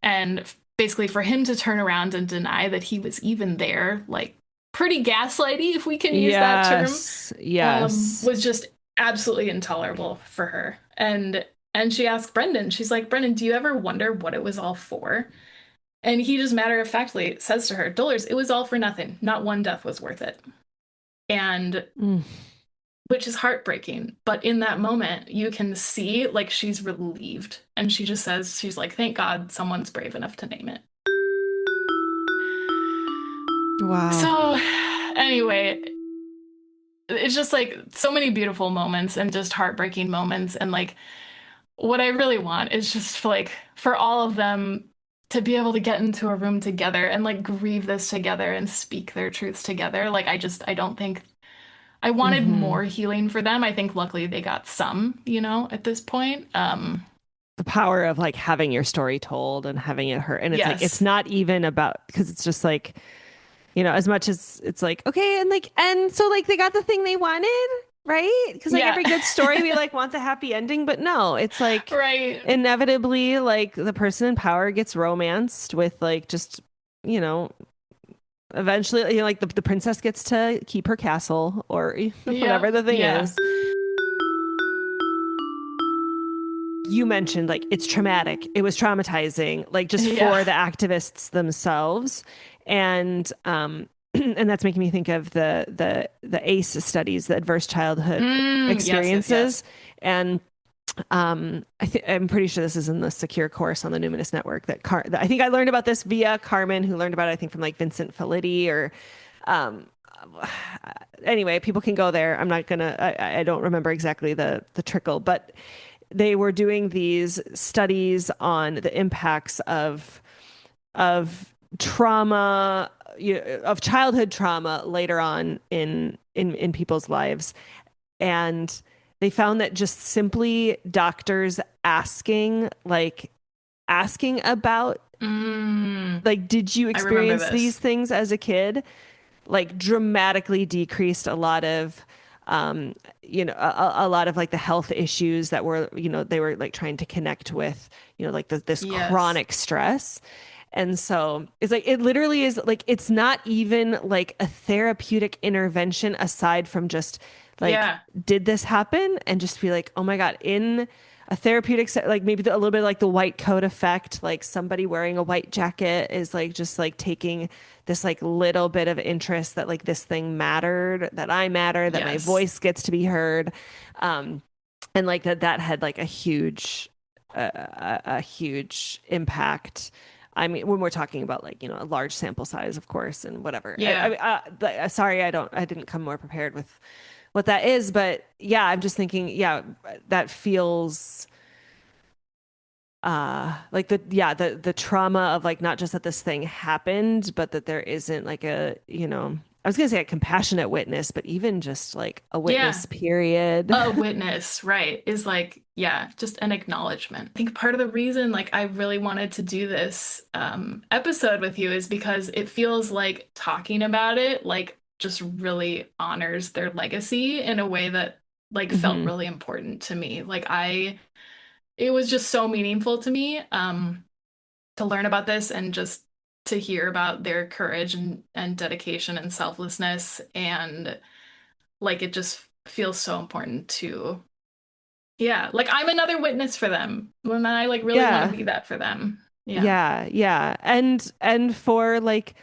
And basically, for him to turn around and deny that he was even there, like pretty gaslighty, if we can use that term, Yes. Yes. was just absolutely intolerable for her. And she asked Brendan, she's like, Brendan, do you ever wonder what it was all for? And he just matter of factly says to her, Dolores, it was all for nothing. Not one death was worth it. And Mm. which is heartbreaking. But in that moment, you can see like she's relieved. And she just says, she's like, thank God someone's brave enough to name it. Wow. So, anyway, it's just like so many beautiful moments and just heartbreaking moments. And like, what I really want is just for, like for all of them to be able to get into a room together and like grieve this together and speak their truths together. Like I don't think I wanted Hmm. more healing for them. I think luckily they got some, at this point. The power of like having your story told and having it hurt. And it's like, it's Yes. not even about, because it's just like, as much as it's like, okay, and so like they got the thing they wanted, right? Because like Yeah. every good story, we like want the happy ending, but no, it's like Right. inevitably, like the person in power gets romanced with like just, you know, eventually, like the princess gets to keep her castle or whatever Yep. the thing Yeah. is. You mentioned like it's traumatic. It was traumatizing, like just Yeah. for the activists themselves. And and that's making me think of the ACE studies, the adverse childhood Yes, yes, yes. experiences. And I'm pretty sure this is in the secure course on the Numinous Network that I think I learned about this via Carmen, who learned about it, I think from like Vincent Felitti or um anyway, people can go there. I'm not gonna I don't remember exactly the trickle, but they were doing these studies on the impacts of trauma, of childhood trauma later on in people's lives, and they found that just simply doctors asking about Mm, like, did you I remember experience these this. things as a kid, like dramatically decreased a lot of a lot of like the health issues that were, they were like trying to connect with, like this Yes. chronic stress. And so it's like it literally is like it's not even like a therapeutic intervention aside from just like, Yeah. did this happen? And just be like, oh my God, in a therapeutic set, like maybe a little bit like the white coat effect, like somebody wearing a white jacket is like just like taking this like little bit of interest that like this thing mattered, that I matter, that my Yes. voice gets to be heard. Um, and like that had like a huge impact. I mean, when we're talking about like, a large sample size, of course, and whatever. Yeah. Sorry, I didn't come more prepared with what that is, but yeah, I'm just thinking, yeah, that feels like the trauma of like not just that this thing happened, but that there isn't like I was gonna say a compassionate witness, but even just like a Yeah. witness period. A witness, right, is like, yeah, just an acknowledgement. I think part of the reason like I really wanted to do this episode with you is because it feels like talking about it like just really honors their legacy in a way that like felt Hmm. really important to me. It was just so meaningful to me to learn about this and just to hear about their courage and dedication and selflessness, and like it just feels so important to, yeah, like I'm another witness for them when I like really want to Yeah. be that for them. Yeah. Yeah. And for like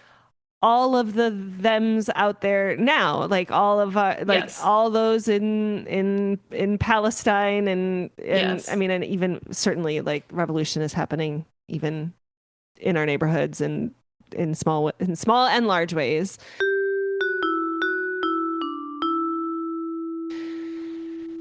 all of the thems out there now, like all of like Yes. all those in Palestine and I Yes. mean, and even certainly like revolution is happening even in our neighborhoods and in small and large ways.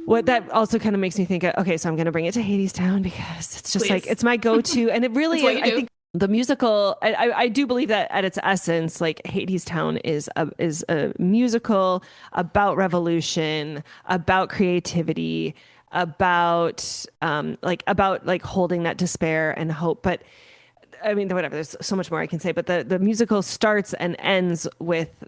What that also kind of makes me think, okay, so I'm going to bring it to Hadestown because it's just like Please. it's my go-to, and it It's really what is. you I do. think the musical. I do believe that at its essence, like Hadestown is a musical about revolution, about creativity, about like holding that despair and hope. But I mean, whatever. There's so much more I can say, but the musical starts and ends with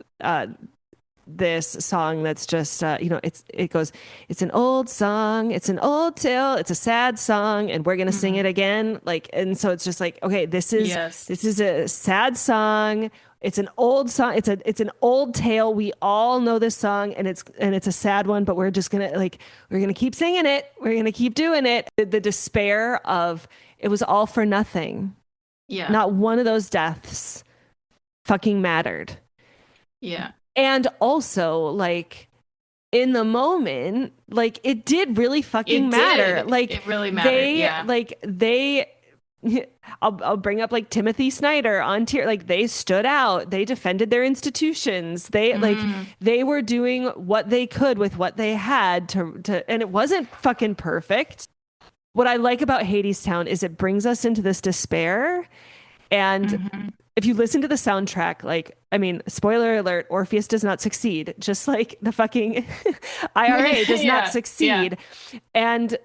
this song that's just it goes, it's an old song, it's an old tale, it's a sad song, and we're gonna sing Mhm. it again, like, and so it's just like, okay, this is Yes. this is a sad song, it's an old song, it's an old tale, we all know this song, and it's a sad one, but we're gonna keep singing it, we're gonna keep doing it. The despair of it was all for nothing, Yeah. not one of those deaths fucking mattered. Yeah. And also, like, in the moment, like, it did really fucking It matter. did. Like, It really mattered. they, Yeah. like, they, I'll bring up like Timothy Snyder on tier. Like, they stood out. They defended their institutions. Mm. They were doing what they could with what they had and it wasn't fucking perfect. what I like about Hadestown is it brings us into this despair. And Hmm. if you listen to the soundtrack, like, I mean, spoiler alert, Orpheus does not succeed, just like the fucking IRA does not Yeah, yeah. succeed. And,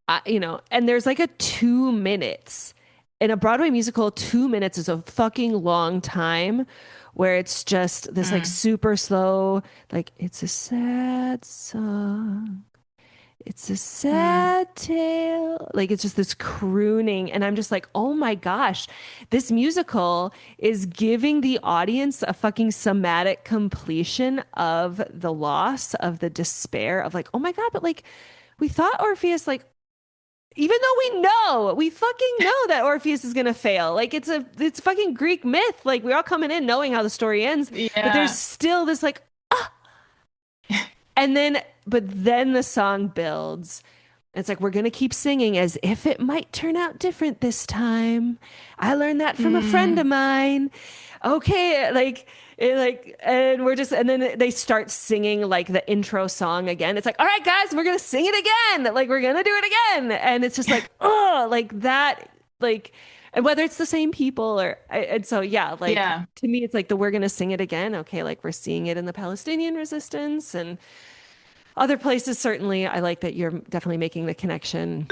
and there's like a 2 minutes in a Broadway musical. 2 minutes is a fucking long time where it's just this like Mm. super slow, like, it's a sad song. It's a Mm. sad tale. Like it's just this crooning. And I'm just like, oh my gosh, this musical is giving the audience a fucking somatic completion of the loss, of the despair, of like, oh my God, but like we thought Orpheus, like, even though we fucking know that Orpheus is gonna fail. Like it's fucking Greek myth. Like we're all coming in knowing how the story ends, but there's Yeah. still this like, and then, but then the song builds. It's like, we're going to keep singing as if it might turn out different this time. I learned that from a friend of Mm. mine. Okay. And we're just, and then they start singing like the intro song again. It's like, all right, guys, we're going to sing it again. Like, we're going to do it again. And it's just like, oh, like that, like, and whether it's the same people or, and so, yeah, like Yeah. to me, it's like the we're going to sing it again. Okay. Like we're seeing it in the Palestinian resistance and, other places, certainly, I like that you're definitely making the connection.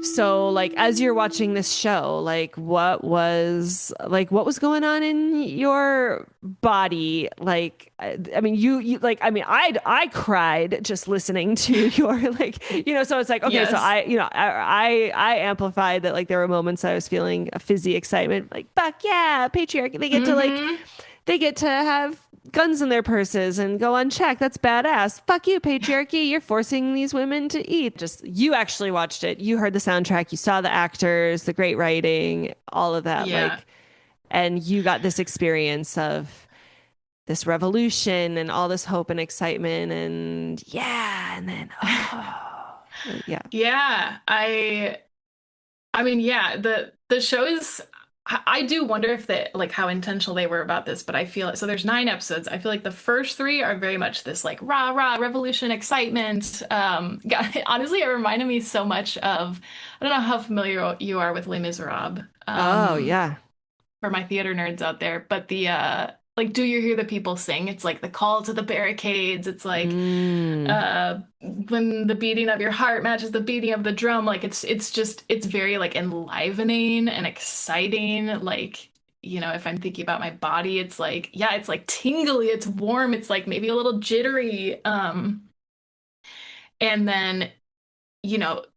So, like, as you're watching this show, what was going on in your body? Like, I mean, I cried just listening to your, like, so it's like, okay, so Yes. I amplified that, like, there were moments I was feeling a fizzy excitement, like, fuck yeah, patriarchy. Hmm. They get to have guns in their purses and go unchecked. That's badass. Fuck you, patriarchy. You're forcing these women to eat. Just you actually watched it. You heard the soundtrack. You saw the actors, the great writing, all of that. Yeah. Like, and you got this experience of this revolution and all this hope and excitement. And yeah. And then, oh, yeah. Yeah. I mean, yeah, the show is I do wonder if they like how intentional they were about this, but I feel so there's 9 episodes. I feel like the first three are very much this like rah rah revolution excitement. Honestly, it reminded me so much of I don't know how familiar you are with Les Miserables. Oh, yeah. For my theater nerds out there, but the like do you hear the people sing? It's like the call to the barricades. It's like Mm. when the beating of your heart matches the beating of the drum. Like it's just it's very like enlivening and exciting. Like, if I'm thinking about my body, it's like, yeah, it's like tingly, it's warm, it's like maybe a little jittery. And then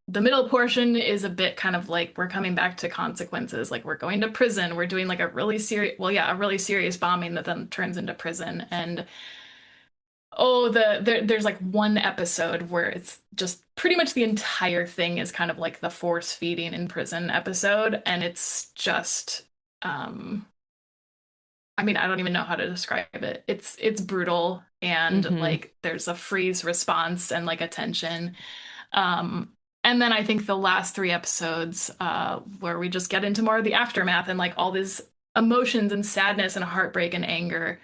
the middle portion is a bit kind of like we're coming back to consequences. Like we're going to prison. We're doing like a really serious, well, yeah, a really serious bombing that then turns into prison. And oh, there's like one episode where it's just pretty much the entire thing is kind of like the force feeding in prison episode, and it's just, um, I mean, I don't even know how to describe it. It's brutal, and Hmm. like there's a freeze response and like a tension. Um, and then I think the last 3 episodes, where we just get into more of the aftermath and like all these emotions and sadness and heartbreak and anger,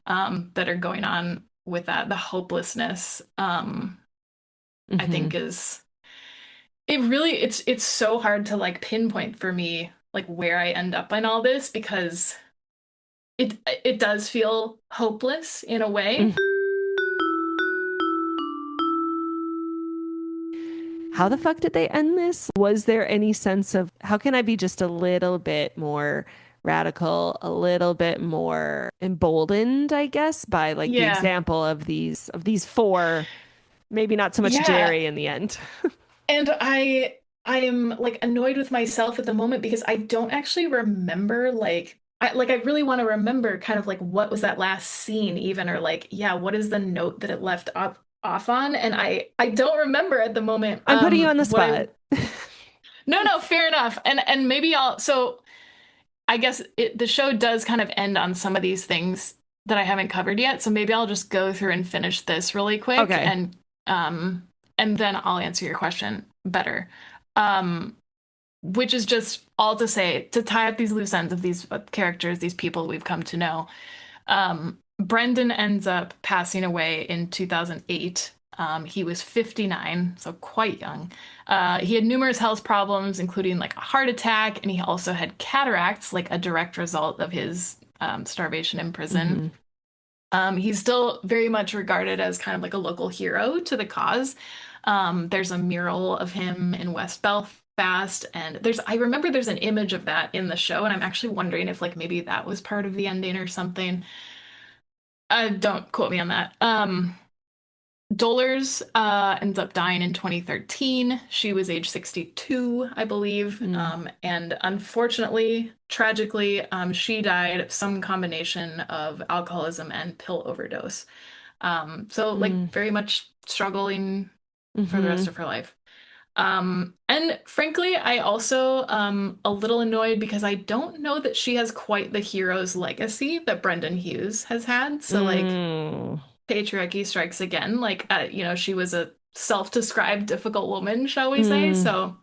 that are going on with that, the hopelessness, I think Hmm. is it really it's so hard to like pinpoint for me like where I end up in all this because it does feel hopeless in a way. How the fuck did they end this? Was there any sense of how can I be just a little bit more radical, a little bit more emboldened, I guess, by like the Yeah. example of these four, maybe not so much Yeah. Jerry in the end. And I am like annoyed with myself at the moment because I don't actually remember I really want to remember kind of like what was that last scene even or like yeah, what is the note that it left off on? And I don't remember at the moment. I'm putting you on the What I spot. No, no, fair enough. And maybe I'll so I guess the show does kind of end on some of these things that I haven't covered yet. So maybe I'll just go through and finish this really quick Okay. um and then I'll answer your question better. Um which is just all to say to tie up these loose ends of these characters, these people we've come to know. Brendan ends up passing away in 2008. He was 59, so quite young. He had numerous health problems, including like a heart attack, and he also had cataracts, like a direct result of his starvation in prison. Mm-hmm. He's still very much regarded as kind of like a local hero to the cause. There's a mural of him in West Belfast, and I remember there's an image of that in the show, and I'm actually wondering if like maybe that was part of the ending or something. Don't quote me on that. Dolores ends up dying in 2013. She was age 62, I believe. Mm. And unfortunately, tragically, she died of some combination of alcoholism and pill overdose. So like Mm. very much struggling for the rest Mm-hmm. of her life. And frankly, I also a little annoyed because I don't know that she has quite the hero's legacy that Brendan Hughes has had. So like Mm. patriarchy strikes again. Like, she was a self-described difficult woman, shall we say? Mm. So,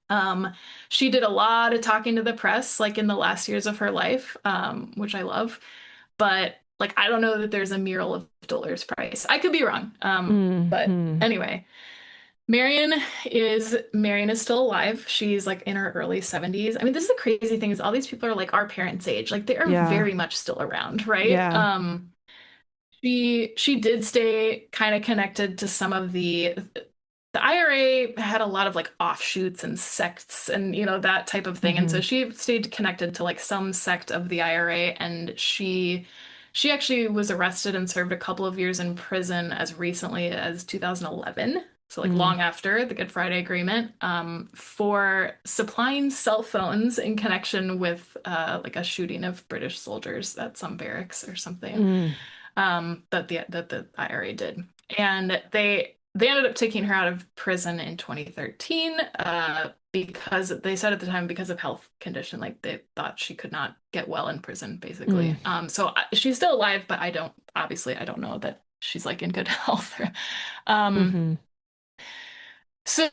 um, she did a lot of talking to the press, like in the last years of her life, which I love. But like, I don't know that there's a mural of Dolores Price. I could be wrong. But Mm. anyway, Marion is still alive. She's like in her early 70s. I mean, this is the crazy thing is all these people are like our parents' age. Like they are Yeah. very much still around, right? Yeah. She did stay kind of connected to some of the IRA had a lot of like offshoots and sects and that type of thing. And so Mm-hmm. she stayed connected to like some sect of the IRA and she actually was arrested and served a couple of years in prison as recently as 2011. So like Mm. long after the Good Friday Agreement, for supplying cell phones in connection with like a shooting of British soldiers at some barracks or something Mm. that the IRA did, and they ended up taking her out of prison in 2013 because they said at the time because of health condition, like they thought she could not get well in prison, Mm. basically. So she's still alive, but I don't know that she's like in good health. um, Mm-hmm. so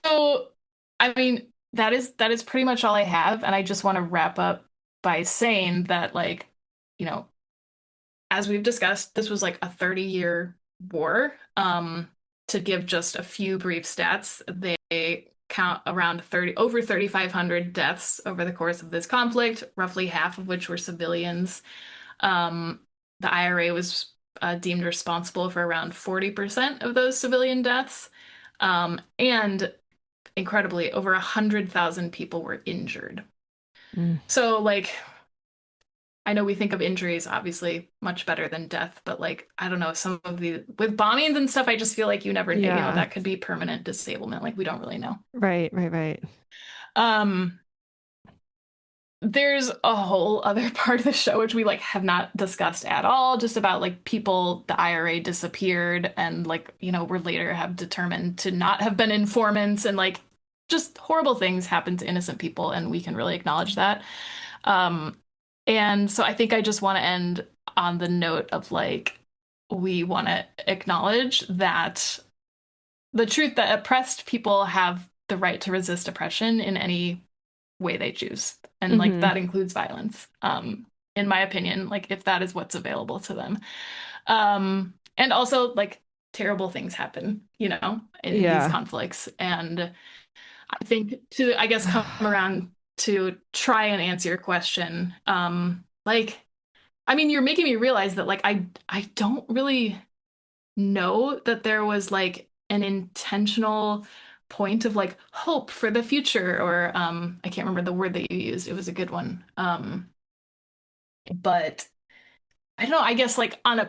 I mean that is pretty much all I have, and I just want to wrap up by saying that like you know as we've discussed, this was like a 30-year war. To give just a few brief stats, they count around over 3,500 deaths over the course of this conflict, roughly half of which were civilians. Um, the IRA was deemed responsible for around 40% of those civilian deaths. And incredibly, over 100,000 people were injured. Mm. So, like, I know we think of injuries obviously much better than death, but like I don't know, some of the with bombings and stuff, I just feel like you never, Yeah. that could be permanent disablement. Like we don't really know. Right. Right. Right. Um, there's a whole other part of the show which we like have not discussed at all, just about like people the IRA disappeared and like, were later have determined to not have been informants and like just horrible things happen to innocent people, and we can really acknowledge that. Um, and so I think I just want to end on the note of like, we want to acknowledge that the truth that oppressed people have the right to resist oppression in any way they choose. And like Mm-hmm. that includes violence. In my opinion, like if that is what's available to them. And also like terrible things happen, in these Yeah. conflicts. And I think to, I guess, come around to try and answer your question, like, I mean, you're making me realize that like I don't really know that there was like an intentional point of like hope for the future, or I can't remember the word that you used. It was a good one. But I don't know, I guess like on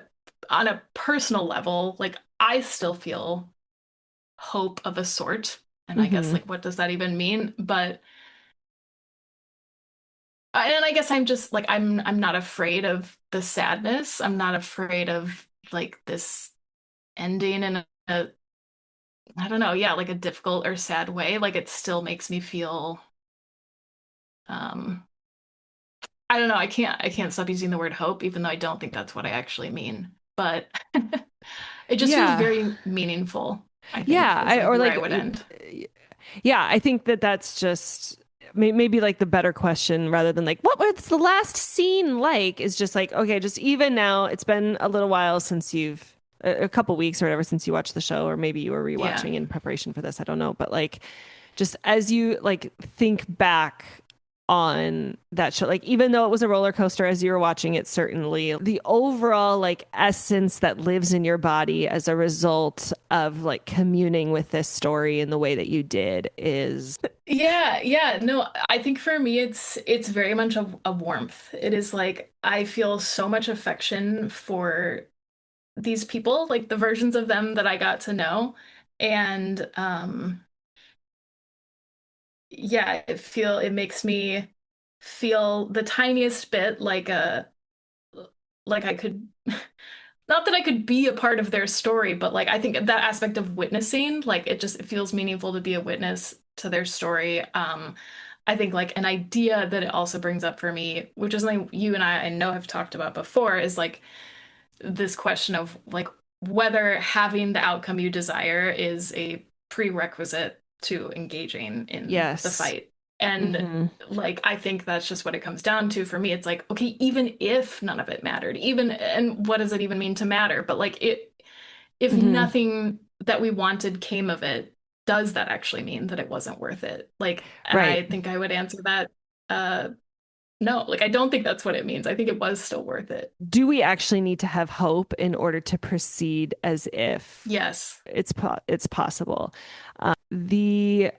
a personal level, like I still feel hope of a sort. And I guess Mm-hmm. like what does that even mean? But and I guess I'm just like I'm not afraid of the sadness. I'm not afraid of like this ending in a I don't know, yeah, like a difficult or sad way. Like it still makes me feel um I don't know, I can't stop using the word hope, even though I don't think that's what I actually mean. But it just feels Yeah. very meaningful, I think, Yeah. is like Or where I like, would end. yeah, I think that that's just maybe like the better question rather than like, what was the last scene like? Is just like, okay, just even now, it's been a little while since you've a couple weeks or whatever since you watched the show, or maybe you were rewatching Yeah. in preparation for this. I don't know. But like, just as you like think back on that show, like even though it was a roller coaster as you were watching it, certainly the overall like essence that lives in your body as a result of like communing with this story in the way that you did is Yeah. No, I think for me it's very much a warmth. It is like I feel so much affection for these people, like the versions of them that I got to know. And yeah, it makes me feel the tiniest bit like I could not that I could be a part of their story, but like I think that aspect of witnessing, like it feels meaningful to be a witness to their story. I think like an idea that it also brings up for me, which is something you and I know have talked about before, is like this question of like whether having the outcome you desire is a prerequisite to engaging in the yes. fight. And Hmm. like I think that's just what it comes down to for me. It's like, okay, even if none of it mattered, even and what does it even mean to matter? But like it if Hmm. nothing that we wanted came of it, does that actually mean that it wasn't worth it? Like, and Right. I think I would answer that no, like I don't think that's what it means. I think it was still worth it. Do we actually need to have hope in order to proceed as if Yes. it's possible? The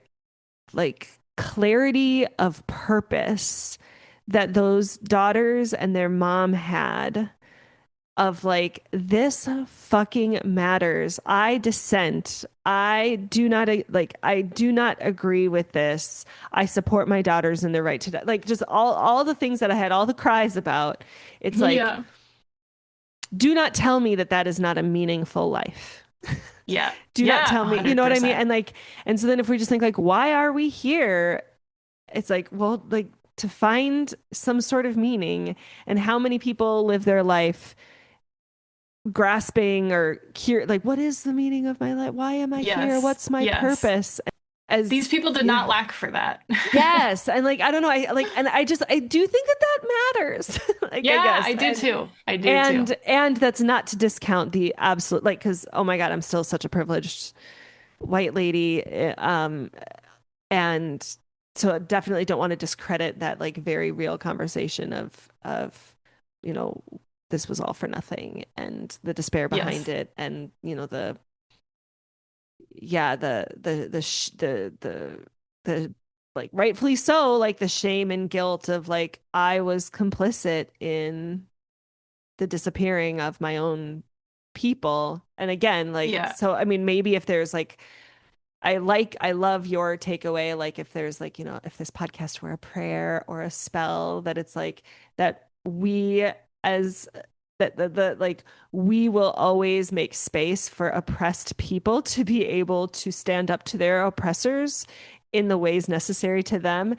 like clarity of purpose that those daughters and their mom had of like, this fucking matters. I dissent. I do not agree with this. I support my daughters in their right to die. Like just all the things that I had all the cries about. It's like, Yeah. do not tell me that that is not a meaningful life. Yeah. Do not Yeah, tell me, you know what I mean? 100%. And like, and so then if we just think like, why are we here? It's like, well, like to find some sort of meaning. And how many people live their life grasping or cure, like, what is the meaning of my life? Why am I here? Yes. What's my Yes. purpose? As These people did yeah. not lack for that. Yes. And like, I don't know. I like, and I do think that that matters. Like, I Yeah, guess. I do too. I do too. And that's not to discount the absolute, like, cause oh my God, I'm still such a privileged white lady. And so I definitely don't want to discredit that like very real conversation of, you know, this was all for nothing and the despair behind Yes. it. And, you know, the, yeah, the like rightfully so, like the shame and guilt of like, I was complicit in the disappearing of my own people. And again, like, Yeah. so, I mean, maybe if there's like, I love your takeaway. Like if there's like, you know, if this podcast were a prayer or a spell, that it's like that we as the like we will always make space for oppressed people to be able to stand up to their oppressors in the ways necessary to them.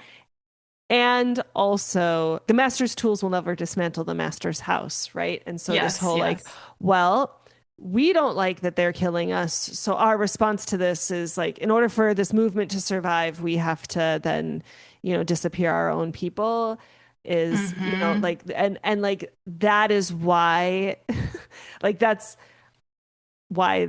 And also, the master's tools will never dismantle the master's house, right? And so this Yes. whole like, Yes. well, we don't like that they're killing us. So our response to this is like, in order for this movement to survive, we have to then, you know, disappear our own people is, you know, Hmm. like, and like, that is why, like, that's why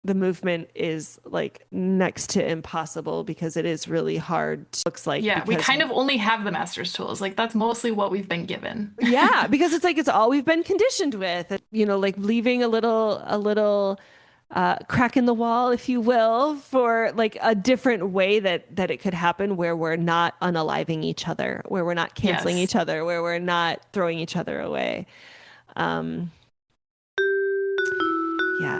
the movement is like next to impossible because it is really hard looks like Yeah, we because kind of only have the master's tools. Like that's mostly what we've been given. yeah, because it's like it's all we've been conditioned with, you know, like leaving a little crack in the wall, if you will, for like a different way that it could happen where we're not unaliving each other, where we're not canceling Yes. each other, where we're not throwing each other away. Um, yeah.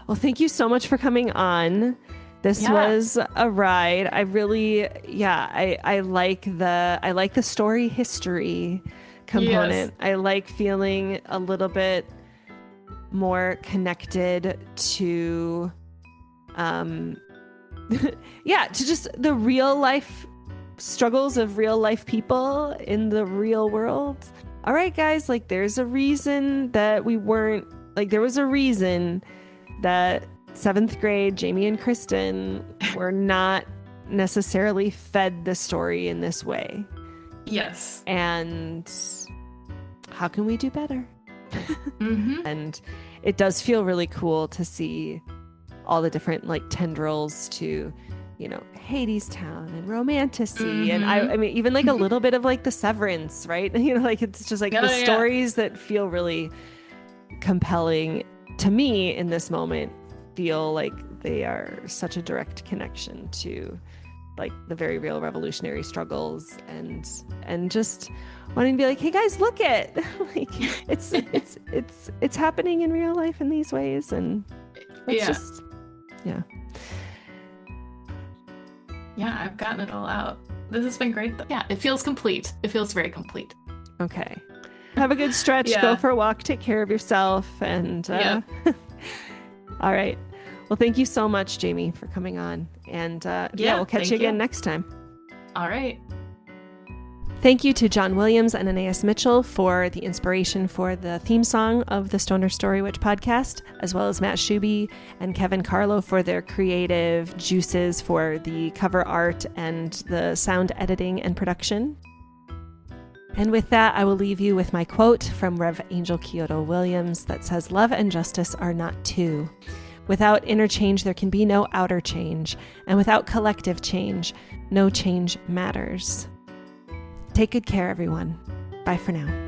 Well, thank you so much for coming on. This Yeah. was a ride. I really, yeah, I like the story history Yes. component. I like feeling a little bit more connected to, um, yeah, to just the real life struggles of real life people in the real world. All right, guys, like there's a reason that we weren't Like, there was a reason that 7th grade Jamie and Kristyn were not necessarily fed the story in this way. Yes. And how can we do better? Mm-hmm. And it does feel really cool to see all the different like tendrils to, you know, Hadestown and romanticy. And I mean, even like a little bit of like the Severance, right? You know, like it's just like the stories that feel really compelling to me in this moment feel like they are such a direct connection to like the very real revolutionary struggles and just wanting to be like, hey guys, look at like it's happening in real life in these ways, and let's just I've gotten it all out. This has been great though. Yeah, it feels complete. It feels very complete. Okay, have a good stretch. Go for a walk, take care of yourself, and all right. Well, thank you so much, Jamie, for coming on. And we'll catch you again next time. All right. Thank you to John Williams and Anais Mitchell for the inspiration for the theme song of the Stoner Story Witch podcast, as well as Matt Shuby and Kevin Carlo for their creative juices for the cover art and the sound editing and production. And with that, I will leave you with my quote from Rev. Angel Kyoto Williams that says, "Love and justice are not two. Without inner change, there can be no outer change. And without collective change, no change matters." Take good care, everyone. Bye for now.